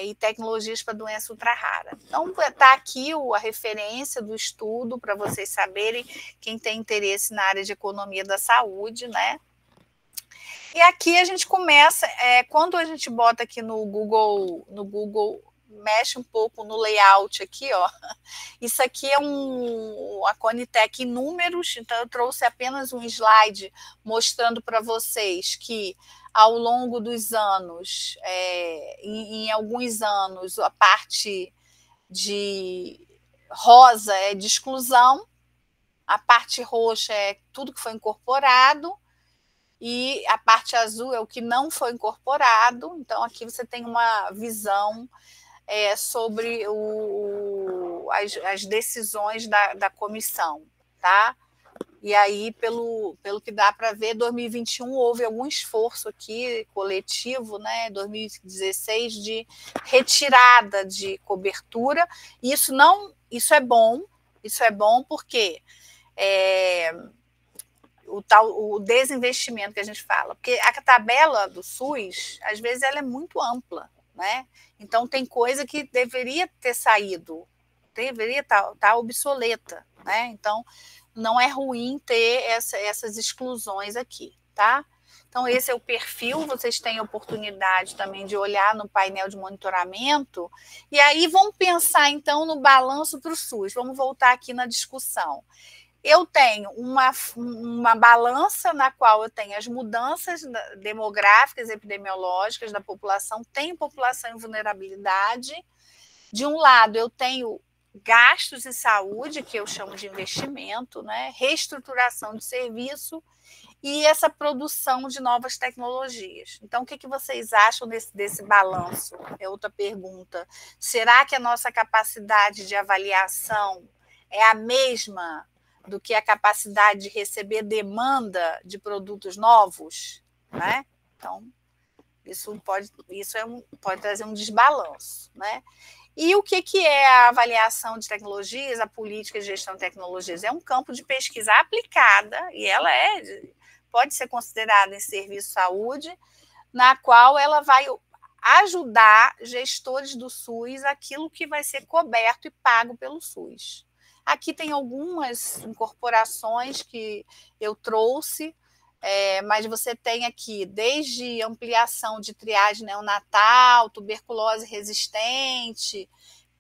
Speaker 3: e tecnologias para doença ultra rara. Então, está aqui a referência do estudo para vocês saberem, quem tem interesse na área de economia da saúde, né? E aqui a gente começa, quando a gente bota aqui no Google, mexe um pouco no layout aqui, ó. Isso aqui é a Conitec em números, então eu trouxe apenas um slide mostrando para vocês que ao longo dos anos, em alguns anos, a parte de rosa é de exclusão, a parte roxa é tudo que foi incorporado, e a parte azul é o que não foi incorporado. Então, aqui você tem uma visão sobre as decisões da comissão, tá? E aí, pelo que dá para ver, 2021 houve algum esforço aqui coletivo, né? 2016 de retirada de cobertura. Isso é bom porque o desinvestimento que a gente fala, porque a tabela do SUS às vezes ela é muito ampla, né? Então tem coisa que deveria ter saído, deveria estar obsoleta, né? Então não é ruim ter essas exclusões aqui, tá? Então, esse é o perfil, vocês têm a oportunidade também de olhar no painel de monitoramento, e aí vamos pensar, então, no balanço para o SUS. Vamos voltar aqui na discussão. Eu tenho uma balança na qual eu tenho as mudanças demográficas, epidemiológicas da população, tem população em vulnerabilidade. De um lado, eu tenho gastos em saúde, que eu chamo de investimento, né? Reestruturação de serviço e essa produção de novas tecnologias. Então, o que vocês acham desse balanço? É outra pergunta. Será que a nossa capacidade de avaliação é a mesma do que a capacidade de receber demanda de produtos novos, né? Então, isso pode trazer um desbalanço, né? E o que é a avaliação de tecnologias, a política de gestão de tecnologias? É um campo de pesquisa aplicada, e ela pode ser considerada em serviço de saúde, na qual ela vai ajudar gestores do SUS aquilo que vai ser coberto e pago pelo SUS. Aqui tem algumas incorporações que eu trouxe, mas você tem aqui desde ampliação de triagem neonatal, tuberculose resistente,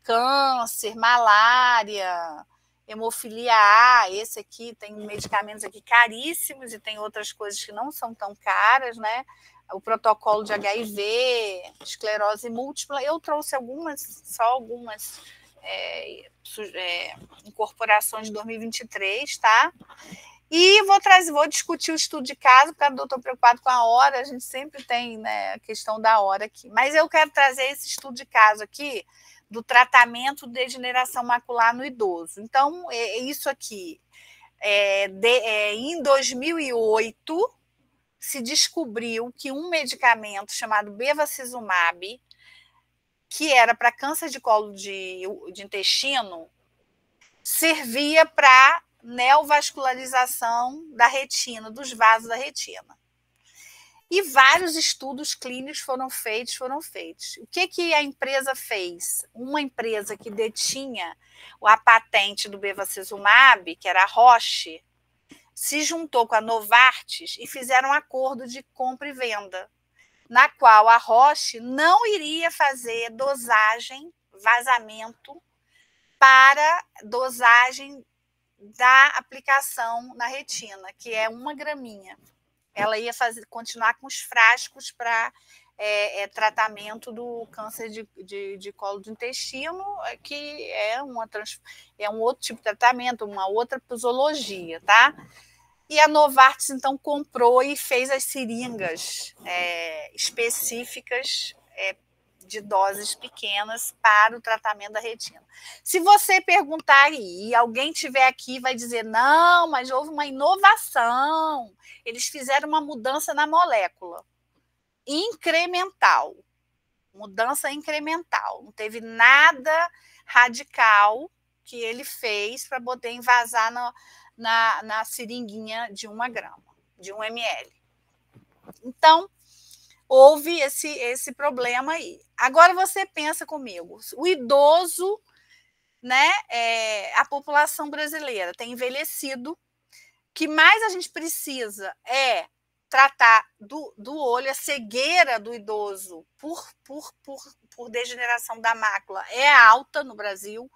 Speaker 3: câncer, malária, hemofilia A. Esse aqui tem medicamentos aqui caríssimos e tem outras coisas que não são tão caras, né? O protocolo de HIV, esclerose múltipla. Eu trouxe só algumas incorporações de 2023, tá? E vou discutir o estudo de caso, porque eu estou preocupado com a hora, a gente sempre tem, né, a questão da hora aqui. Mas eu quero trazer esse estudo de caso aqui do tratamento de degeneração macular no idoso. Então, isso aqui, em 2008, se descobriu que um medicamento chamado bevacizumab, que era para câncer de colo de intestino, servia para neovascularização da retina, dos vasos da retina. E vários estudos clínicos foram feitos. O que a empresa fez? Uma empresa que detinha a patente do bevacizumab, que era a Roche, se juntou com a Novartis e fizeram um acordo de compra e venda, na qual a Roche não iria fazer dosagem, vazamento, para dosagem da aplicação na retina, que é 1 graminha. Ela ia continuar com os frascos para tratamento do câncer de colo de intestino, que é um outro tipo de tratamento, uma outra posologia, tá? E a Novartis, então, comprou e fez as seringas específicas de doses pequenas para o tratamento da retina. Se você perguntar aí, e alguém estiver aqui vai dizer, não, mas houve uma inovação, eles fizeram uma mudança na molécula, incremental, mudança incremental, não teve nada radical que ele fez para poder envasar na seringuinha de 1 grama, de 1 ml. Então, houve esse problema aí. Agora você pensa comigo, o idoso, né, a população brasileira tem envelhecido, o que mais a gente precisa é tratar do olho, a cegueira do idoso por degeneração da mácula é alta no Brasil,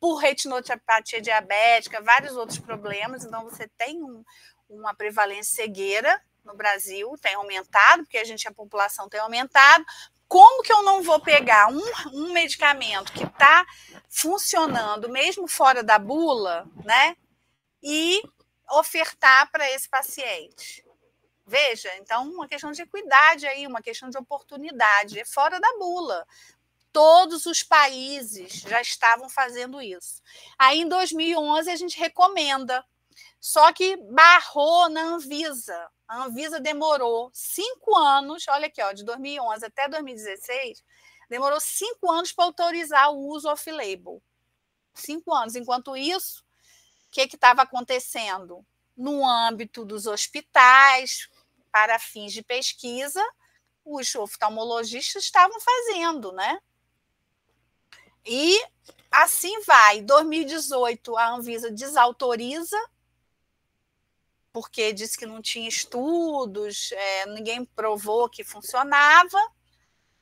Speaker 3: por retinopatia diabética, vários outros problemas, então você tem uma prevalência de cegueira no Brasil, tem aumentado, porque a população tem aumentado. Como que eu não vou pegar um medicamento que está funcionando, mesmo fora da bula, né, e ofertar para esse paciente? Veja, então, uma questão de equidade aí, uma questão de oportunidade, é fora da bula. Todos os países já estavam fazendo isso. Aí, em 2011, a gente recomenda, só que barrou na Anvisa. A Anvisa demorou 5 anos, olha aqui, ó, de 2011 até 2016, demorou 5 anos para autorizar o uso off-label. 5 anos. Enquanto isso, o que estava acontecendo? No âmbito dos hospitais, para fins de pesquisa, os oftalmologistas estavam fazendo, né? E assim vai. Em 2018, a Anvisa desautoriza, porque disse que não tinha estudos, ninguém provou que funcionava.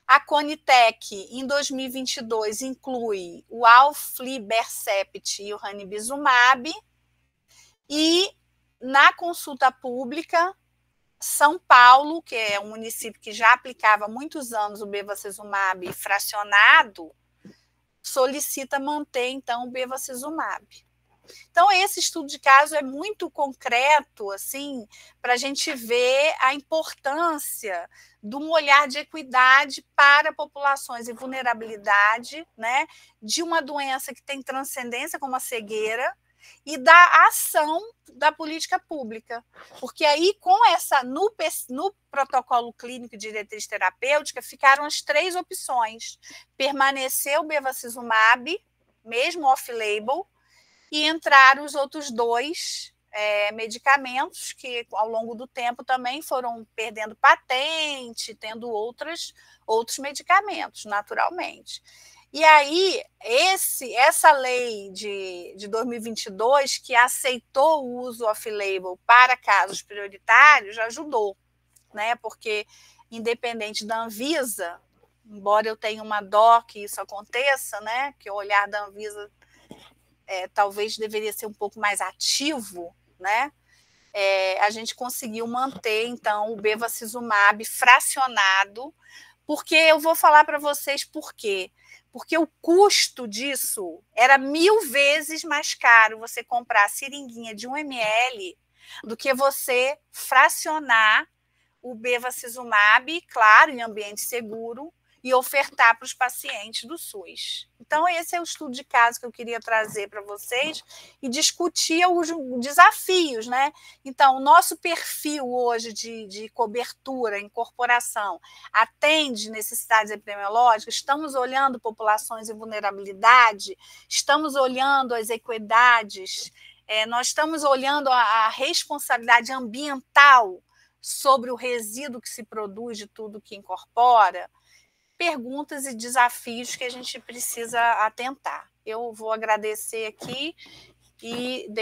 Speaker 3: A Conitec, em 2022, inclui o Aflibercept e o ranibizumab. E, na consulta pública, São Paulo, que é um município que já aplicava há muitos anos o bevacizumab fracionado, solicita manter, então, o bevacizumab. Então, esse estudo de caso é muito concreto, assim, para a gente ver a importância de um olhar de equidade para populações em vulnerabilidade, né, de uma doença que tem transcendência como a cegueira, e da ação da política pública. Porque aí, no protocolo clínico de diretriz terapêutica, ficaram as 3 opções: permanecer o bevacizumab, mesmo off-label, e entrar os outros 2 medicamentos que, ao longo do tempo, também foram perdendo patente, tendo outros medicamentos, naturalmente. E aí, essa lei de 2022, que aceitou o uso off-label para casos prioritários, ajudou, né? Porque, independente da Anvisa, embora eu tenha uma dó que isso aconteça, né? Que o olhar da Anvisa talvez deveria ser um pouco mais ativo, né? A gente conseguiu manter, então, o bevacizumab fracionado, porque eu vou falar para vocês por quê. Porque o custo disso era 1000 vezes mais caro você comprar a seringuinha de 1 ml do que você fracionar o bevacizumab, claro, em ambiente seguro, e ofertar para os pacientes do SUS. Então, esse é o estudo de caso que eu queria trazer para vocês e discutir os desafios, né? Então, o nosso perfil hoje de cobertura, incorporação, atende necessidades epidemiológicas, estamos olhando populações em vulnerabilidade, estamos olhando as equidades, nós estamos olhando a responsabilidade ambiental sobre o resíduo que se produz de tudo que incorpora. Perguntas e desafios que a gente precisa atentar. Eu vou agradecer aqui e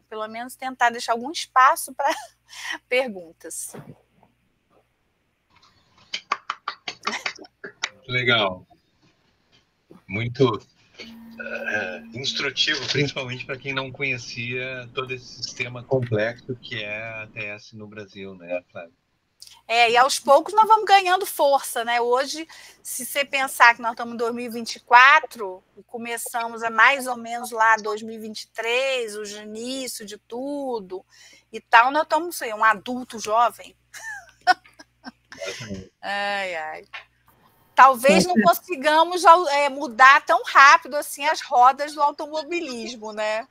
Speaker 3: pelo menos tentar deixar algum espaço para perguntas.
Speaker 2: Legal. Muito instrutivo, principalmente para quem não conhecia todo esse sistema complexo que é a ATS no Brasil, né, Flávia?
Speaker 3: E aos poucos nós vamos ganhando força, né? Hoje, se você pensar que nós estamos em 2024 e começamos a mais ou menos lá 2023, o início de tudo e tal, nós estamos um adulto jovem. Ai. Talvez não consigamos mudar tão rápido assim as rodas do automobilismo, né?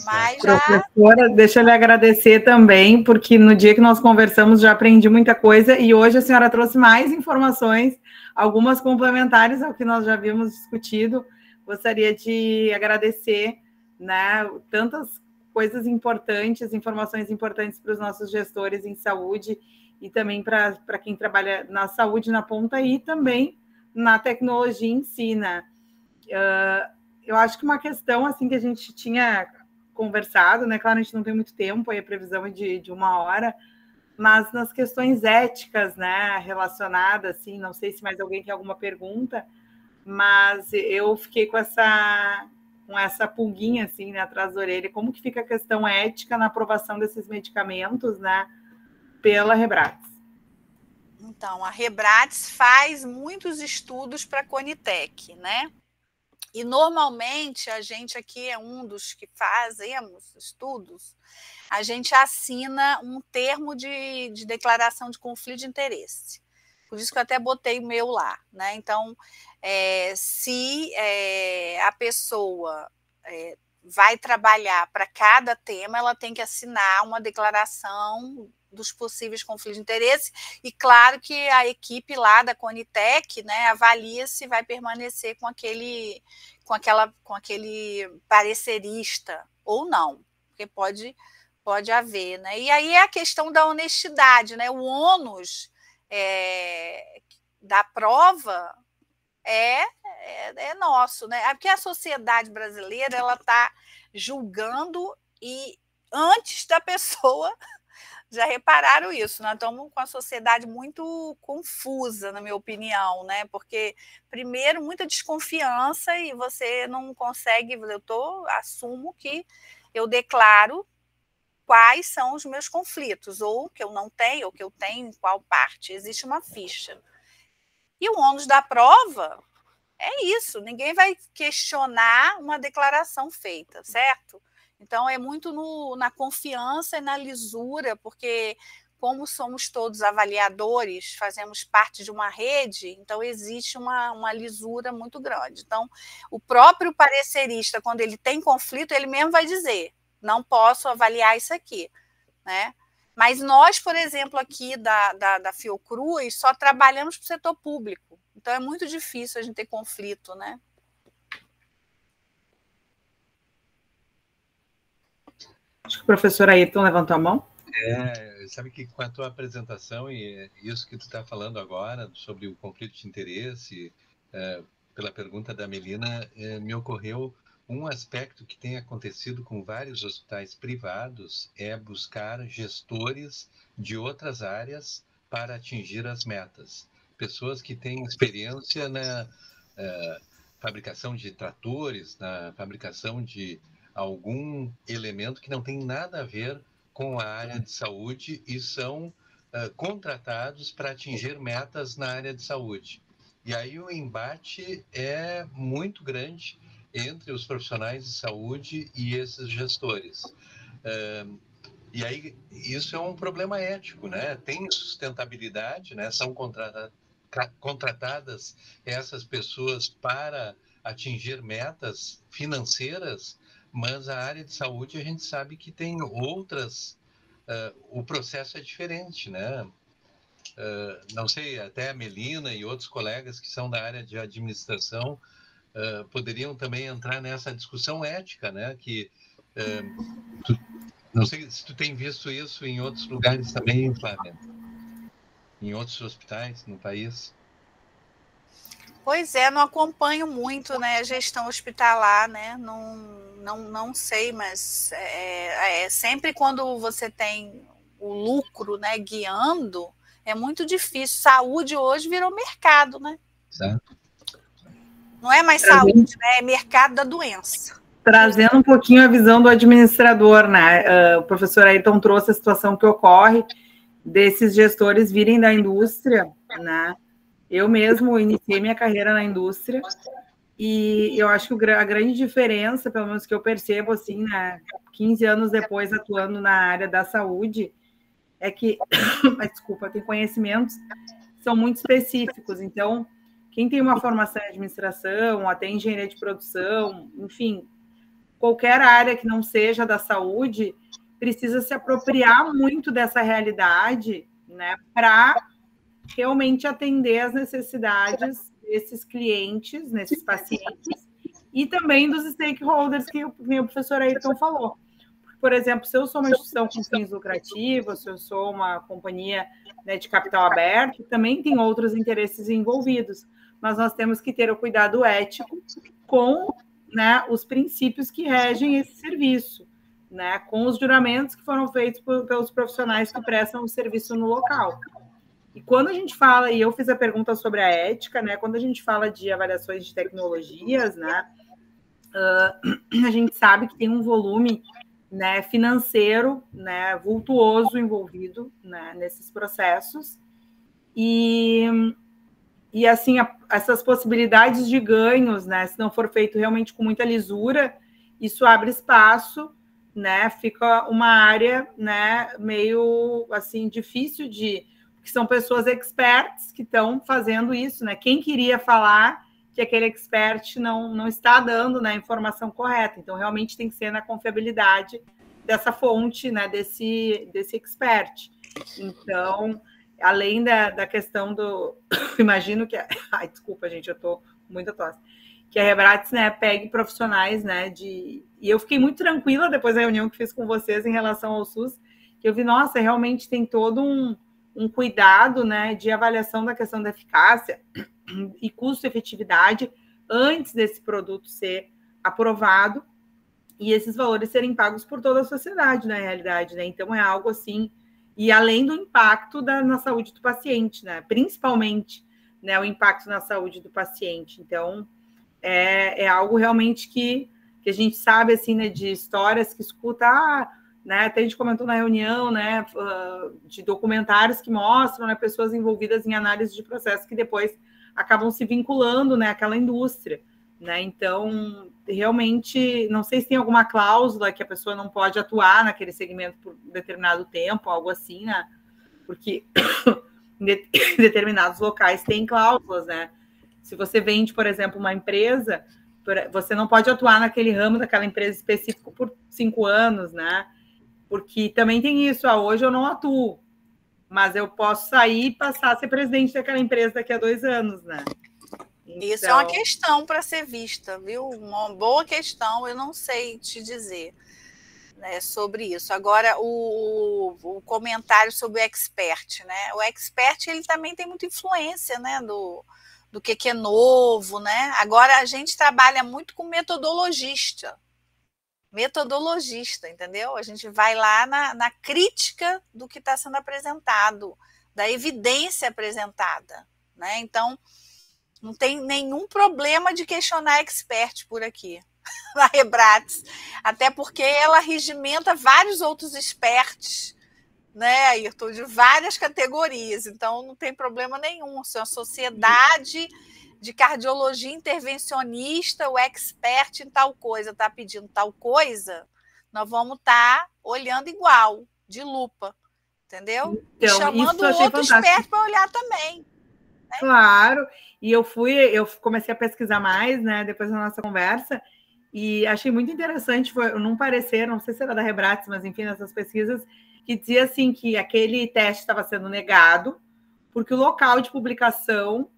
Speaker 3: Mas
Speaker 1: Professora, deixa eu lhe agradecer também, porque no dia que nós conversamos já aprendi muita coisa e hoje a senhora trouxe mais informações, algumas complementares ao que nós já havíamos discutido. Gostaria de agradecer, né, tantas coisas importantes, informações importantes para os nossos gestores em saúde e também para quem trabalha na saúde na ponta e também na tecnologia em si, né? Eu acho que uma questão assim que a gente tinha conversado, né? Claro, a gente não tem muito tempo, aí a previsão é de 1 hora, mas nas questões éticas, né, relacionadas, assim, não sei se mais alguém tem alguma pergunta, mas eu fiquei com essa pulguinha, assim, né, atrás da orelha, como que fica a questão ética na aprovação desses medicamentos, né, pela Rebrates?
Speaker 3: Então, a Rebrates faz muitos estudos para a Conitec, né? E, normalmente, a gente aqui é um dos que fazemos estudos, a gente assina um termo de declaração de conflito de interesse. Por isso que eu até botei o meu lá, né? Então, se a pessoa vai trabalhar para cada tema, ela tem que assinar uma declaração dos possíveis conflitos de interesse, e claro que a equipe lá da Conitec, né, avalia se vai permanecer com aquele parecerista ou não, porque pode haver, né? E aí é a questão da honestidade, né? O ônus da prova é nosso, né? Porque a sociedade brasileira ela está julgando e antes da pessoa. Já repararam isso? Nós estamos com a sociedade muito confusa, na minha opinião, né? Porque, primeiro, muita desconfiança e você não consegue. Assumo que eu declaro quais são os meus conflitos, ou que eu não tenho, ou que eu tenho em qual parte. Existe uma ficha. E o ônus da prova É isso, ninguém vai questionar uma declaração feita, certo? Então, é muito na confiança e na lisura, porque como somos todos avaliadores, fazemos parte de uma rede, então existe uma lisura muito grande. Então, o próprio parecerista, quando ele tem conflito, ele mesmo vai dizer, não posso avaliar isso aqui, né? Mas nós, por exemplo, aqui da Fiocruz, só trabalhamos para o setor público. Então, é muito difícil a gente ter conflito, né?
Speaker 1: Acho que o professor Ayrton levantou a mão.
Speaker 2: Sabe que com a tua apresentação e isso que tu está falando agora sobre o conflito de interesse, pela pergunta da Melina, me ocorreu um aspecto que tem acontecido com vários hospitais privados, é buscar gestores de outras áreas para atingir as metas. Pessoas que têm experiência na fabricação de tratores, na fabricação de algum elemento que não tem nada a ver com a área de saúde e são contratados para atingir metas na área de saúde. E aí o embate é muito grande entre os profissionais de saúde e esses gestores. E aí isso é um problema ético, né? Tem sustentabilidade, né? São contratadas essas pessoas para atingir metas financeiras, mas a área de saúde a gente sabe que tem outras, o processo é diferente, né? Não sei, até a Melina e outros colegas que são da área de administração poderiam também entrar nessa discussão ética, né? Que não sei se tu tem visto isso em outros lugares também, Flávia, em outros hospitais no país.
Speaker 3: Pois é, não acompanho muito, né, a gestão hospitalar, né, não sei, mas sempre quando você tem o lucro, né, guiando, é muito difícil. Saúde hoje virou mercado, né?
Speaker 2: Certo.
Speaker 3: Não é mais saúde, né, é mercado da doença.
Speaker 1: Trazendo um pouquinho a visão do administrador, né? O professor Ayrton trouxe a situação que ocorre desses gestores virem da indústria, né? Eu mesmo iniciei minha carreira na indústria e eu acho que a grande diferença, pelo menos que eu percebo, assim, né, 15 anos depois atuando na área da saúde, é que, desculpa, tem conhecimentos que são muito específicos. Então, quem tem uma formação em administração, até engenharia de produção, enfim, qualquer área que não seja da saúde, precisa se apropriar muito dessa realidade, né, para realmente atender as necessidades desses clientes, nesses pacientes, e também dos stakeholders que o professor Ayrton falou. Por exemplo, se eu sou uma instituição com fins lucrativos, se eu sou uma companhia, né, de capital aberto, também tem outros interesses envolvidos, mas nós temos que ter o cuidado ético com, né, os princípios que regem esse serviço, né, com os juramentos que foram feitos pelos profissionais que prestam o serviço no local. E quando a gente fala, e eu fiz a pergunta sobre a ética, né? Quando a gente fala de avaliações de tecnologias, né? A gente sabe que tem um volume, né, financeiro, né, vultuoso envolvido, né, nesses processos. E assim, essas possibilidades de ganhos, né? Se não for feito realmente com muita lisura, isso abre espaço, né? Fica uma área, né, meio assim difícil que são pessoas experts que estão fazendo isso, né? Quem queria falar que aquele expert não está dando, né, a informação correta. Então, realmente tem que ser na confiabilidade dessa fonte, né, desse expert. Então, além da questão do... Imagino que... Ai, desculpa, gente, eu estou com muita tosse. Que a Rebrates, né, pegue profissionais, né, E eu fiquei muito tranquila depois da reunião que fiz com vocês em relação ao SUS, que eu vi, nossa, realmente tem todo um cuidado, né, de avaliação da questão da eficácia e custo-efetividade antes desse produto ser aprovado e esses valores serem pagos por toda a sociedade, na realidade, né? Então, é algo assim, e além do impacto na saúde do paciente, né? Principalmente, né, o impacto na saúde do paciente. Então, é algo realmente que a gente sabe, assim, né, de histórias que escuta, né, até a gente comentou na reunião, né, de documentários que mostram, né, pessoas envolvidas em análise de processo que depois acabam se vinculando, né, àquela indústria, né? Então, realmente, não sei se tem alguma cláusula que a pessoa não pode atuar naquele segmento por determinado tempo, algo assim, né? Porque em determinados locais tem cláusulas, né? Se você vende, por exemplo, uma empresa, você não pode atuar naquele ramo daquela empresa específico por 5 anos, né? Porque também tem isso, hoje eu não atuo, mas eu posso sair e passar a ser presidente daquela empresa daqui a 2 anos, né?
Speaker 3: Então... Isso é uma questão para ser vista, viu? Uma boa questão, eu não sei te dizer, né, sobre isso. Agora, o comentário sobre o expert, né? O expert, ele também tem muita influência, né, do que é novo, né? Agora, a gente trabalha muito com metodologista, entendeu? A gente vai lá na crítica do que está sendo apresentado, da evidência apresentada, né? Então, não tem nenhum problema de questionar expert por aqui, na Rebrates, até porque ela regimenta vários outros experts, né, Ayrton, de várias categorias, então não tem problema nenhum. Se é uma sociedade de cardiologia intervencionista, o expert em tal coisa está pedindo tal coisa, nós vamos estar olhando igual, de lupa, entendeu?
Speaker 1: Então,
Speaker 3: e chamando outro expert para olhar também. Né?
Speaker 1: Claro, e eu comecei a pesquisar mais, né, depois da nossa conversa, e achei muito interessante, foi num parecer, não sei se era da Rebrates, mas enfim, nessas pesquisas, que dizia assim que aquele teste estava sendo negado porque o local de publicação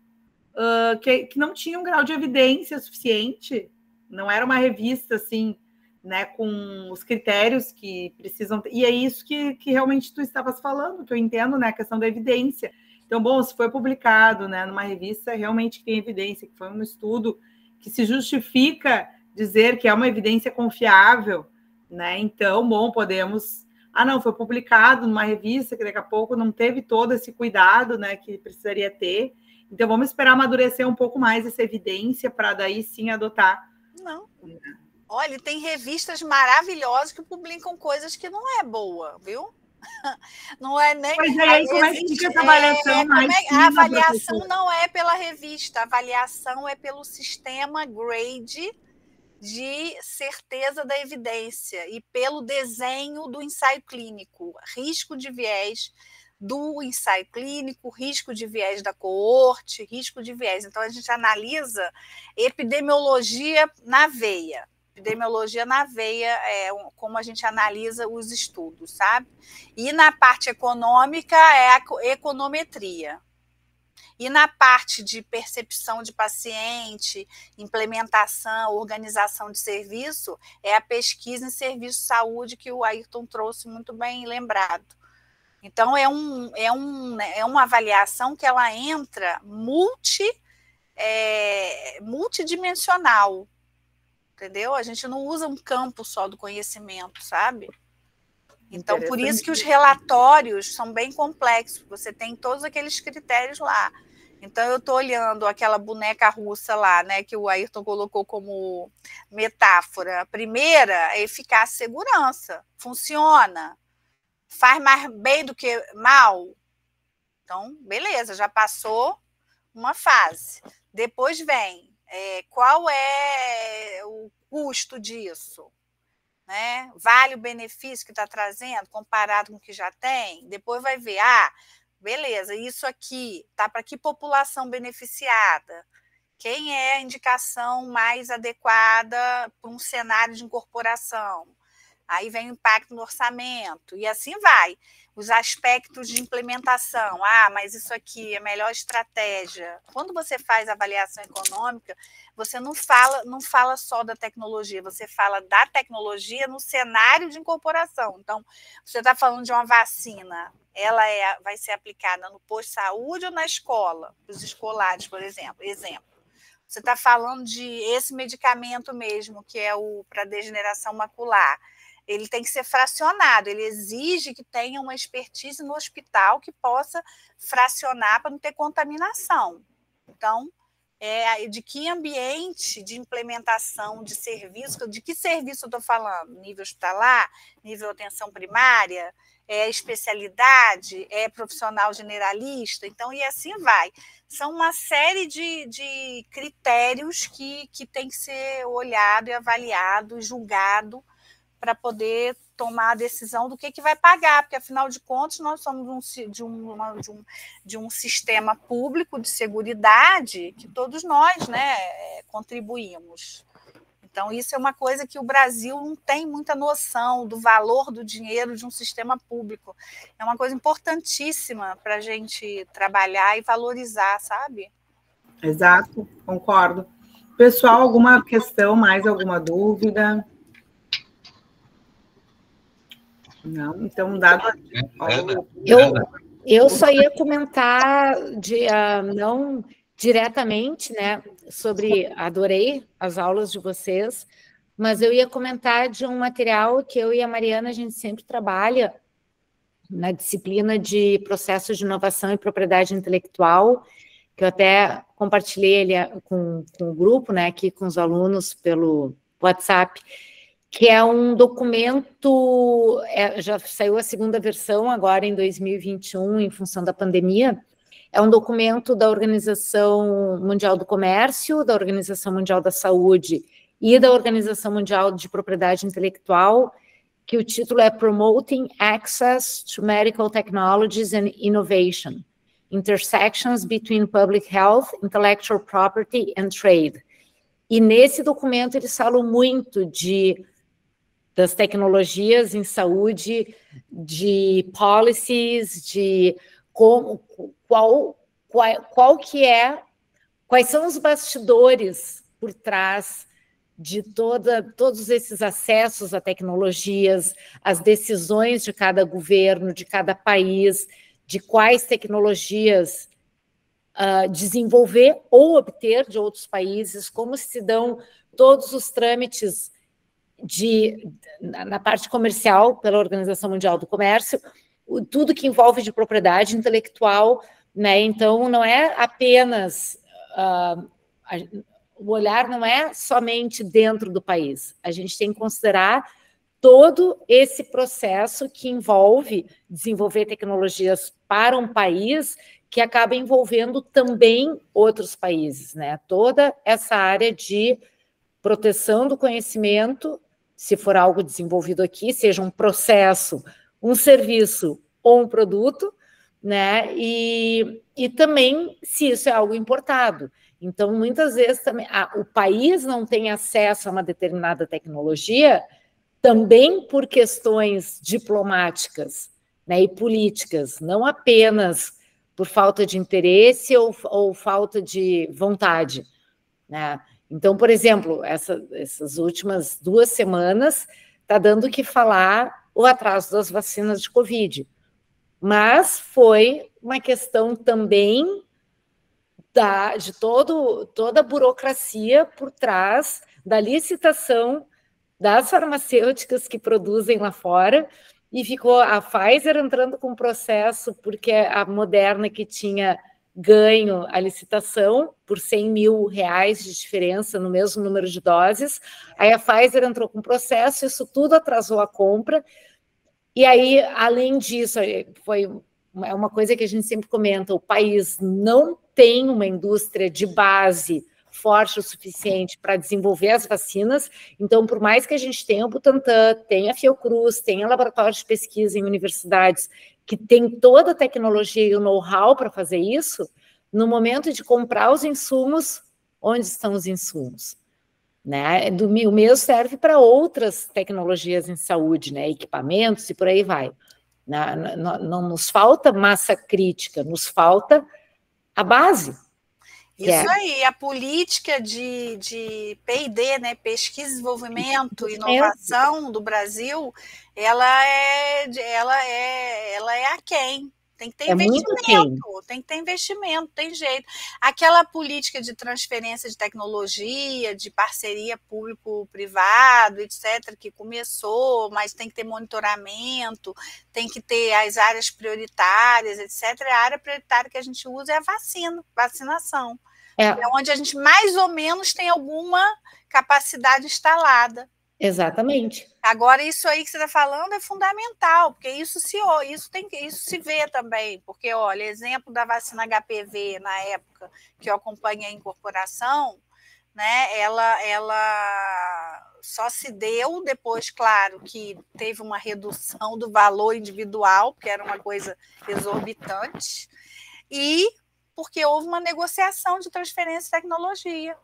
Speaker 1: que não tinha um grau de evidência suficiente, não era uma revista assim, né, com os critérios que precisam ter. E é isso que realmente tu estavas falando, que eu entendo, né, a questão da evidência. Então, bom, se foi publicado, né, numa revista realmente que tem evidência, que foi um estudo que se justifica dizer que é uma evidência confiável, né? Então, bom, podemos... não, foi publicado numa revista que daqui a pouco não teve todo esse cuidado, né, que precisaria ter. Então, vamos esperar amadurecer um pouco mais essa evidência para daí sim adotar.
Speaker 3: Não. Olha, tem revistas maravilhosas que publicam coisas que não é boa, viu? Não é nem...
Speaker 1: Pois é, aí como é que fica essa avaliação mais fina,
Speaker 3: a avaliação não é pela revista, a avaliação é pelo sistema GRADE de certeza da evidência e pelo desenho do ensaio clínico, risco de viés do ensaio clínico, risco de viés da coorte, risco de viés. Então, a gente analisa epidemiologia na veia. Epidemiologia na veia é como a gente analisa os estudos, sabe? E na parte econômica é a econometria. E na parte de percepção de paciente, implementação, organização de serviço, é a pesquisa em serviço de saúde que o Ayrton trouxe muito bem lembrado. Então, é uma avaliação que ela entra multidimensional, entendeu? A gente não usa um campo só do conhecimento, sabe? Então, por isso que os relatórios são bem complexos, você tem todos aqueles critérios lá. Então, eu estou olhando aquela boneca russa lá, né, que o Ayrton colocou como metáfora. A primeira é eficácia e segurança. Funciona. Faz mais bem do que mal. Então, beleza, já passou uma fase. Depois vem, qual é o custo disso? Né? Vale o benefício que está trazendo comparado com o que já tem? Depois vai ver, beleza, isso aqui está para que população beneficiada? Quem é a indicação mais adequada para um cenário de incorporação? Aí vem o impacto no orçamento, e assim vai. Os aspectos de implementação. Mas isso aqui é a melhor estratégia. Quando você faz avaliação econômica, você não fala só da tecnologia, você fala da tecnologia no cenário de incorporação. Então, você está falando de uma vacina, ela vai ser aplicada no posto de saúde ou na escola, para os escolares, por exemplo. Você está falando de esse medicamento mesmo, que é o para degeneração macular. Ele tem que ser fracionado, ele exige que tenha uma expertise no hospital que possa fracionar para não ter contaminação. Então, de que ambiente de implementação de serviço, de que serviço eu estou falando? Nível hospitalar, nível atenção primária, especialidade, profissional generalista, então, e assim vai. São uma série de critérios que tem que ser olhado e avaliado, julgado, para poder tomar a decisão do que vai pagar, porque, afinal de contas, nós somos de um sistema público de seguridade que todos nós, né, contribuímos. Então, isso é uma coisa que o Brasil não tem muita noção do valor do dinheiro de um sistema público. É uma coisa importantíssima para a gente trabalhar e valorizar, sabe?
Speaker 1: Exato, concordo. Pessoal, alguma questão, mais alguma dúvida? Não, então, dado...
Speaker 4: Eu só ia comentar, não diretamente, né, adorei as aulas de vocês, mas eu ia comentar de um material que eu e a Mariana, a gente sempre trabalha na disciplina de processos de inovação e propriedade intelectual, que eu até compartilhei ele com o grupo, né, aqui com os alunos pelo WhatsApp, que é um documento, já saiu a segunda versão agora em 2021, em função da pandemia. É um documento da Organização Mundial do Comércio, da Organização Mundial da Saúde e da Organização Mundial de Propriedade Intelectual, que o título é Promoting Access to Medical Technologies and Innovation, Intersections Between Public Health, Intellectual Property and Trade. E nesse documento eles falam muito das tecnologias em saúde, de policies, de quais são os bastidores por trás de todos esses acessos a tecnologias, as decisões de cada governo, de cada país, de quais tecnologias desenvolver ou obter de outros países, como se dão todos os trâmites na parte comercial pela Organização Mundial do Comércio, tudo que envolve de propriedade intelectual, né? Então, não é apenas... o olhar não é somente dentro do país. A gente tem que considerar todo esse processo que envolve desenvolver tecnologias para um país que acaba envolvendo também outros países, né? Toda essa área de proteção do conhecimento, se for algo desenvolvido aqui, seja um processo, um serviço ou um produto, né? E também se isso é algo importado. Então, muitas vezes também o país não tem acesso a uma determinada tecnologia também por questões diplomáticas, né, e políticas, não apenas por falta de interesse ou falta de vontade, né? Então, por exemplo, essas últimas 2 semanas está dando o que falar o atraso das vacinas de Covid, mas foi uma questão também de toda a burocracia por trás da licitação das farmacêuticas que produzem lá fora, e ficou a Pfizer entrando com processo porque a Moderna que tinha ganho a licitação por R$100 mil de diferença no mesmo número de doses, aí a Pfizer entrou com processo, isso tudo atrasou a compra, e aí, além disso, é uma coisa que a gente sempre comenta, o país não tem uma indústria de base forte o suficiente para desenvolver as vacinas, então, por mais que a gente tenha o Butantan, tenha a Fiocruz, tenha laboratórios de pesquisa em universidades que tem toda a tecnologia e o know-how para fazer isso, no momento de comprar os insumos, onde estão os insumos? Né? O mesmo serve para outras tecnologias em saúde, né? Equipamentos e por aí vai. Não nos falta massa crítica, nos falta a base.
Speaker 3: Isso aí, a política de P&D, né, pesquisa, desenvolvimento, inovação do Brasil, ela é aquém. Tem que ter investimento, tem jeito. Aquela política de transferência de tecnologia, de parceria público-privado, etc., que começou, mas tem que ter monitoramento, tem que ter as áreas prioritárias, etc. A área prioritária que a gente usa é a vacinação. É onde a gente mais ou menos tem alguma capacidade instalada.
Speaker 4: Exatamente.
Speaker 3: Agora, isso aí que você está falando é fundamental, porque isso se vê também. Porque, olha, exemplo da vacina HPV, na época que eu acompanhei a incorporação, né, ela só se deu depois, claro, que teve uma redução do valor individual, que era uma coisa exorbitante, e porque houve uma negociação de transferência de tecnologia.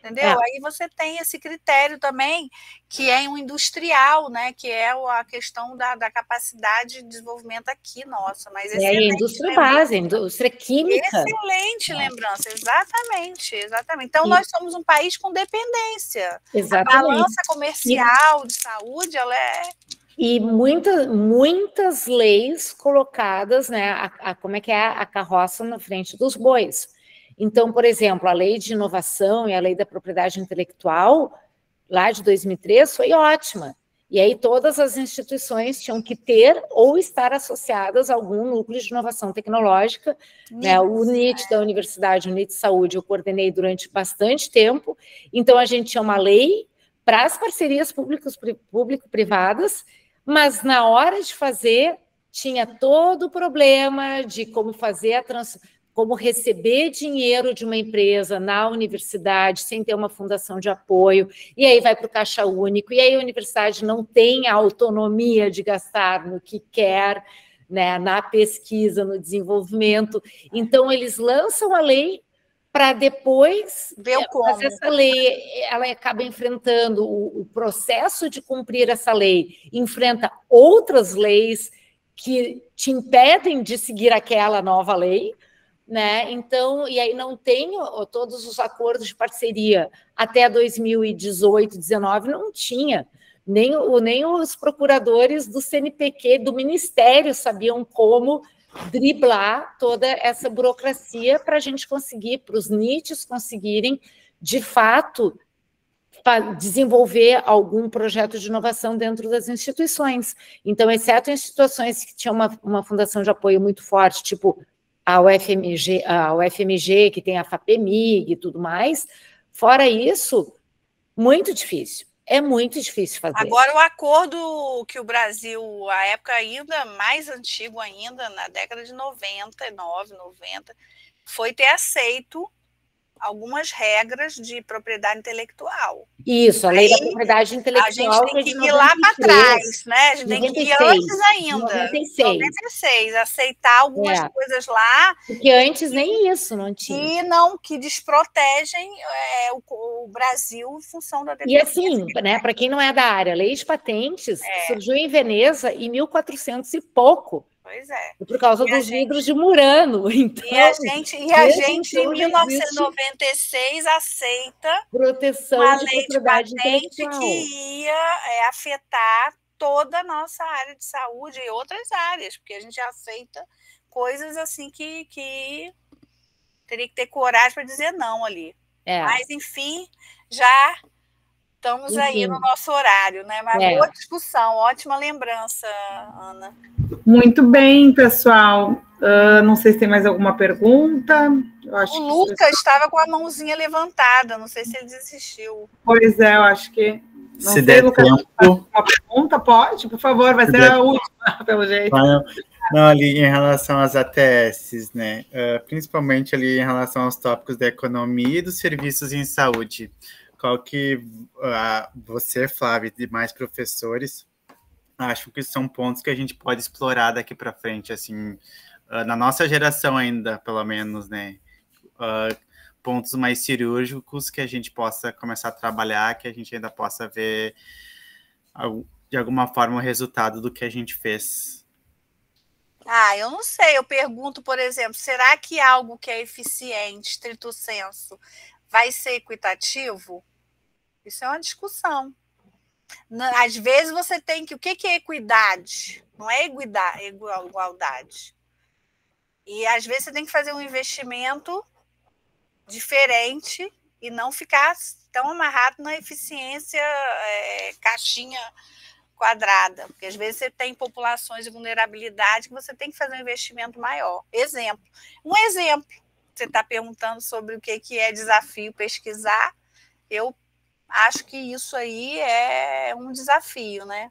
Speaker 3: Entendeu? Aí você tem esse critério também, que é um industrial, né? Que é a questão da capacidade de desenvolvimento aqui, nossa. Mas
Speaker 4: a indústria base, a indústria química.
Speaker 3: Excelente lembrança, exatamente. Então, nós somos um país com dependência.
Speaker 4: Exatamente.
Speaker 3: A balança comercial de saúde, ela é...
Speaker 4: E muitas leis colocadas, né? Como é que é a carroça na frente dos bois. Então, por exemplo, a lei de inovação e a lei da propriedade intelectual, lá de 2003, foi ótima. E aí todas as instituições tinham que ter ou estar associadas a algum núcleo de inovação tecnológica. Né? O NIT da Universidade, o NIT Saúde, eu coordenei durante bastante tempo. Então, a gente tinha uma lei para as parcerias público-privadas, mas na hora de fazer, tinha todo o problema de como fazer como receber dinheiro de uma empresa na universidade sem ter uma fundação de apoio, e aí vai para o Caixa Único, e aí a universidade não tem a autonomia de gastar no que quer, né, na pesquisa, no desenvolvimento. Então, eles lançam a lei para depois fazer essa lei, ela acaba enfrentando o processo de cumprir essa lei, enfrenta outras leis que te impedem de seguir aquela nova lei, né? Então, e aí não tem todos os acordos de parceria. Até 2018, 2019, não tinha. Nem os procuradores do CNPq, do Ministério, sabiam como driblar toda essa burocracia para a gente conseguir, para os NITs conseguirem, de fato, desenvolver algum projeto de inovação dentro das instituições. Então, exceto em instituições que tinham uma fundação de apoio muito forte, tipo a UFMG, que tem a FAPEMIG e tudo mais, fora isso, muito difícil. É muito difícil fazer.
Speaker 3: Agora, o acordo que o Brasil, a época ainda mais antigo ainda, na década de 99, 90, foi ter aceito algumas regras de propriedade intelectual.
Speaker 4: Isso, a lei da propriedade intelectual.
Speaker 3: A gente tem que ir lá para trás, né? A gente 96, tem que ir antes ainda. 96, aceitar algumas coisas lá.
Speaker 4: Porque antes nem isso não tinha.
Speaker 3: Que desprotegem o Brasil em função da dependência.
Speaker 4: E assim, né, para quem não é da área, a lei de patentes surgiu em Veneza em 1400 e pouco.
Speaker 3: Pois é.
Speaker 4: Por causa dos vidros de Murano. Então,
Speaker 3: e a gente em 1996, aceita
Speaker 4: proteção
Speaker 3: uma
Speaker 4: de
Speaker 3: lei
Speaker 4: propriedade
Speaker 3: de patente
Speaker 4: intelectual
Speaker 3: que ia afetar toda a nossa área de saúde e outras áreas, porque a gente aceita coisas assim que teria que ter coragem para dizer não ali. Mas, enfim, já estamos aí no nosso horário, né? Mas boa discussão, ótima lembrança, Ana.
Speaker 1: Muito bem, pessoal. Não sei se tem mais alguma pergunta. Eu acho
Speaker 3: o Lucas estava com a mãozinha levantada, não sei se ele desistiu.
Speaker 1: Pois é, eu acho que... Não
Speaker 5: se
Speaker 1: sei,
Speaker 5: der
Speaker 1: Lucas,
Speaker 5: tempo...
Speaker 1: Uma pergunta, pode? Por favor, vai ser a última, pelo jeito.
Speaker 5: Não, ali em relação às ATS, né? Principalmente ali em relação aos tópicos da economia e dos serviços em saúde. Qual que você, Flávia, e demais professores acham que são pontos que a gente pode explorar daqui para frente, assim, na nossa geração ainda, pelo menos, né? Pontos mais cirúrgicos que a gente possa começar a trabalhar, que a gente ainda possa ver, de alguma forma, o resultado do que a gente fez.
Speaker 3: Eu não sei. Eu pergunto, por exemplo, será que algo que é eficiente, estrito sensu, vai ser equitativo? Isso é uma discussão. Às vezes você tem que... O que é equidade? Não é igualdade. E às vezes você tem que fazer um investimento diferente e não ficar tão amarrado na eficiência caixinha quadrada. Porque às vezes você tem populações de vulnerabilidade que você tem que fazer um investimento maior. Um exemplo. você está perguntando sobre o que é desafio pesquisar, eu acho que isso aí é um desafio, né?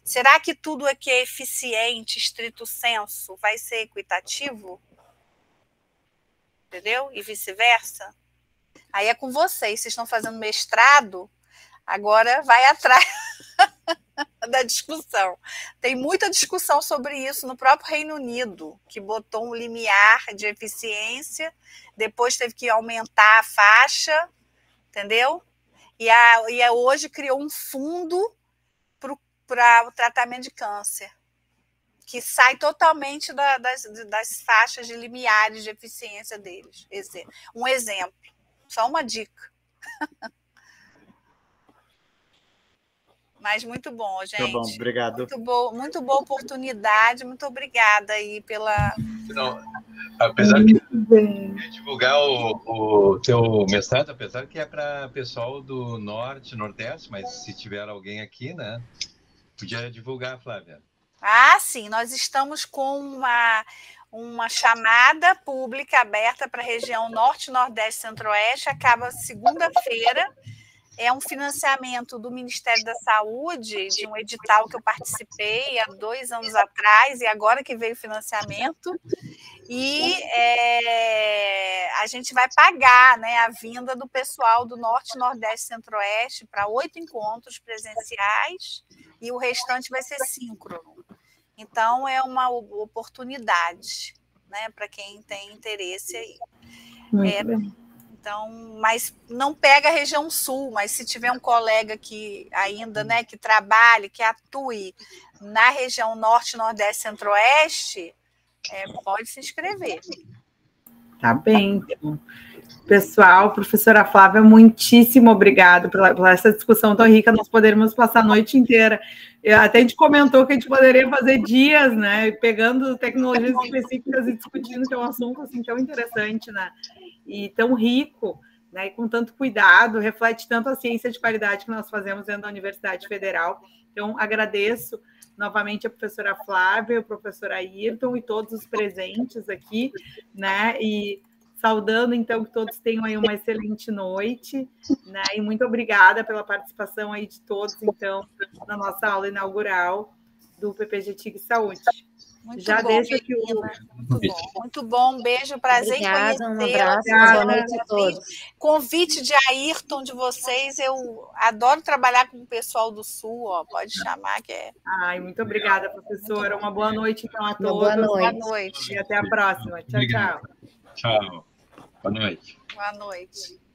Speaker 3: Será que tudo que é eficiente, estrito sensu, vai ser equitativo? Entendeu? E vice-versa? Aí é com vocês estão fazendo mestrado, agora vai atrás da discussão. Tem muita discussão sobre isso no próprio Reino Unido, que botou um limiar de eficiência, depois teve que aumentar a faixa, entendeu? E hoje criou um fundo para o tratamento de câncer, que sai totalmente das faixas de limiares de eficiência deles. Um exemplo, só uma dica. Mas muito bom, gente.
Speaker 5: Tá bom, obrigado.
Speaker 3: Muito boa oportunidade, muito obrigada aí pela...
Speaker 2: Não, apesar de divulgar o teu mestrado, apesar que é para pessoal do Norte, Nordeste, mas se tiver alguém aqui, né, podia divulgar, Flávia.
Speaker 3: Ah, sim, nós estamos com uma chamada pública aberta para a região Norte, Nordeste, Centro-Oeste, acaba segunda-feira. É um financiamento do Ministério da Saúde, de um edital que eu participei há 2 anos atrás, e agora que veio o financiamento, e a gente vai pagar, né, a vinda do pessoal do Norte, Nordeste, Centro-Oeste para 8 encontros presenciais, e o restante vai ser síncrono. Então, é uma oportunidade, né, para quem tem interesse aí.
Speaker 1: Muito bem.
Speaker 3: Então, mas não pega a região sul, mas se tiver um colega que ainda, né, que trabalhe, que atue na região Norte, Nordeste, Centro-Oeste, pode se inscrever.
Speaker 1: Tá bem, então. Pessoal, professora Flávia, muitíssimo obrigado por essa discussão tão rica, nós poderíamos passar a noite inteira. Até a gente comentou que a gente poderia fazer dias, né, pegando tecnologias específicas e discutindo, que é um assunto assim, tão interessante, né, e tão rico, né, e com tanto cuidado, reflete tanto a ciência de qualidade que nós fazemos dentro da Universidade Federal. Então, agradeço novamente a professora Flávia, o professor Ayrton e todos os presentes aqui, né, e saudando, então, que todos tenham aí uma excelente noite, né? E muito obrigada pela participação aí de todos, então, na nossa aula inaugural do PPG-TIG Saúde.
Speaker 3: Muito
Speaker 1: Já
Speaker 3: bom,
Speaker 1: deixo aqui
Speaker 3: muito bom. Um beijo, prazer
Speaker 4: Obrigada,
Speaker 3: em conhecê-la.
Speaker 4: um abraço, boa noite a todos.
Speaker 3: Convite de Ayrton de vocês, eu adoro trabalhar com o pessoal do Sul, ó, pode chamar que é...
Speaker 1: Ai, muito obrigada, professora. Uma boa noite, então, a todos.
Speaker 4: Boa noite.
Speaker 3: Boa noite.
Speaker 1: E até a próxima. Tchau, tchau.
Speaker 2: Tchau. Boa noite.
Speaker 3: Boa noite.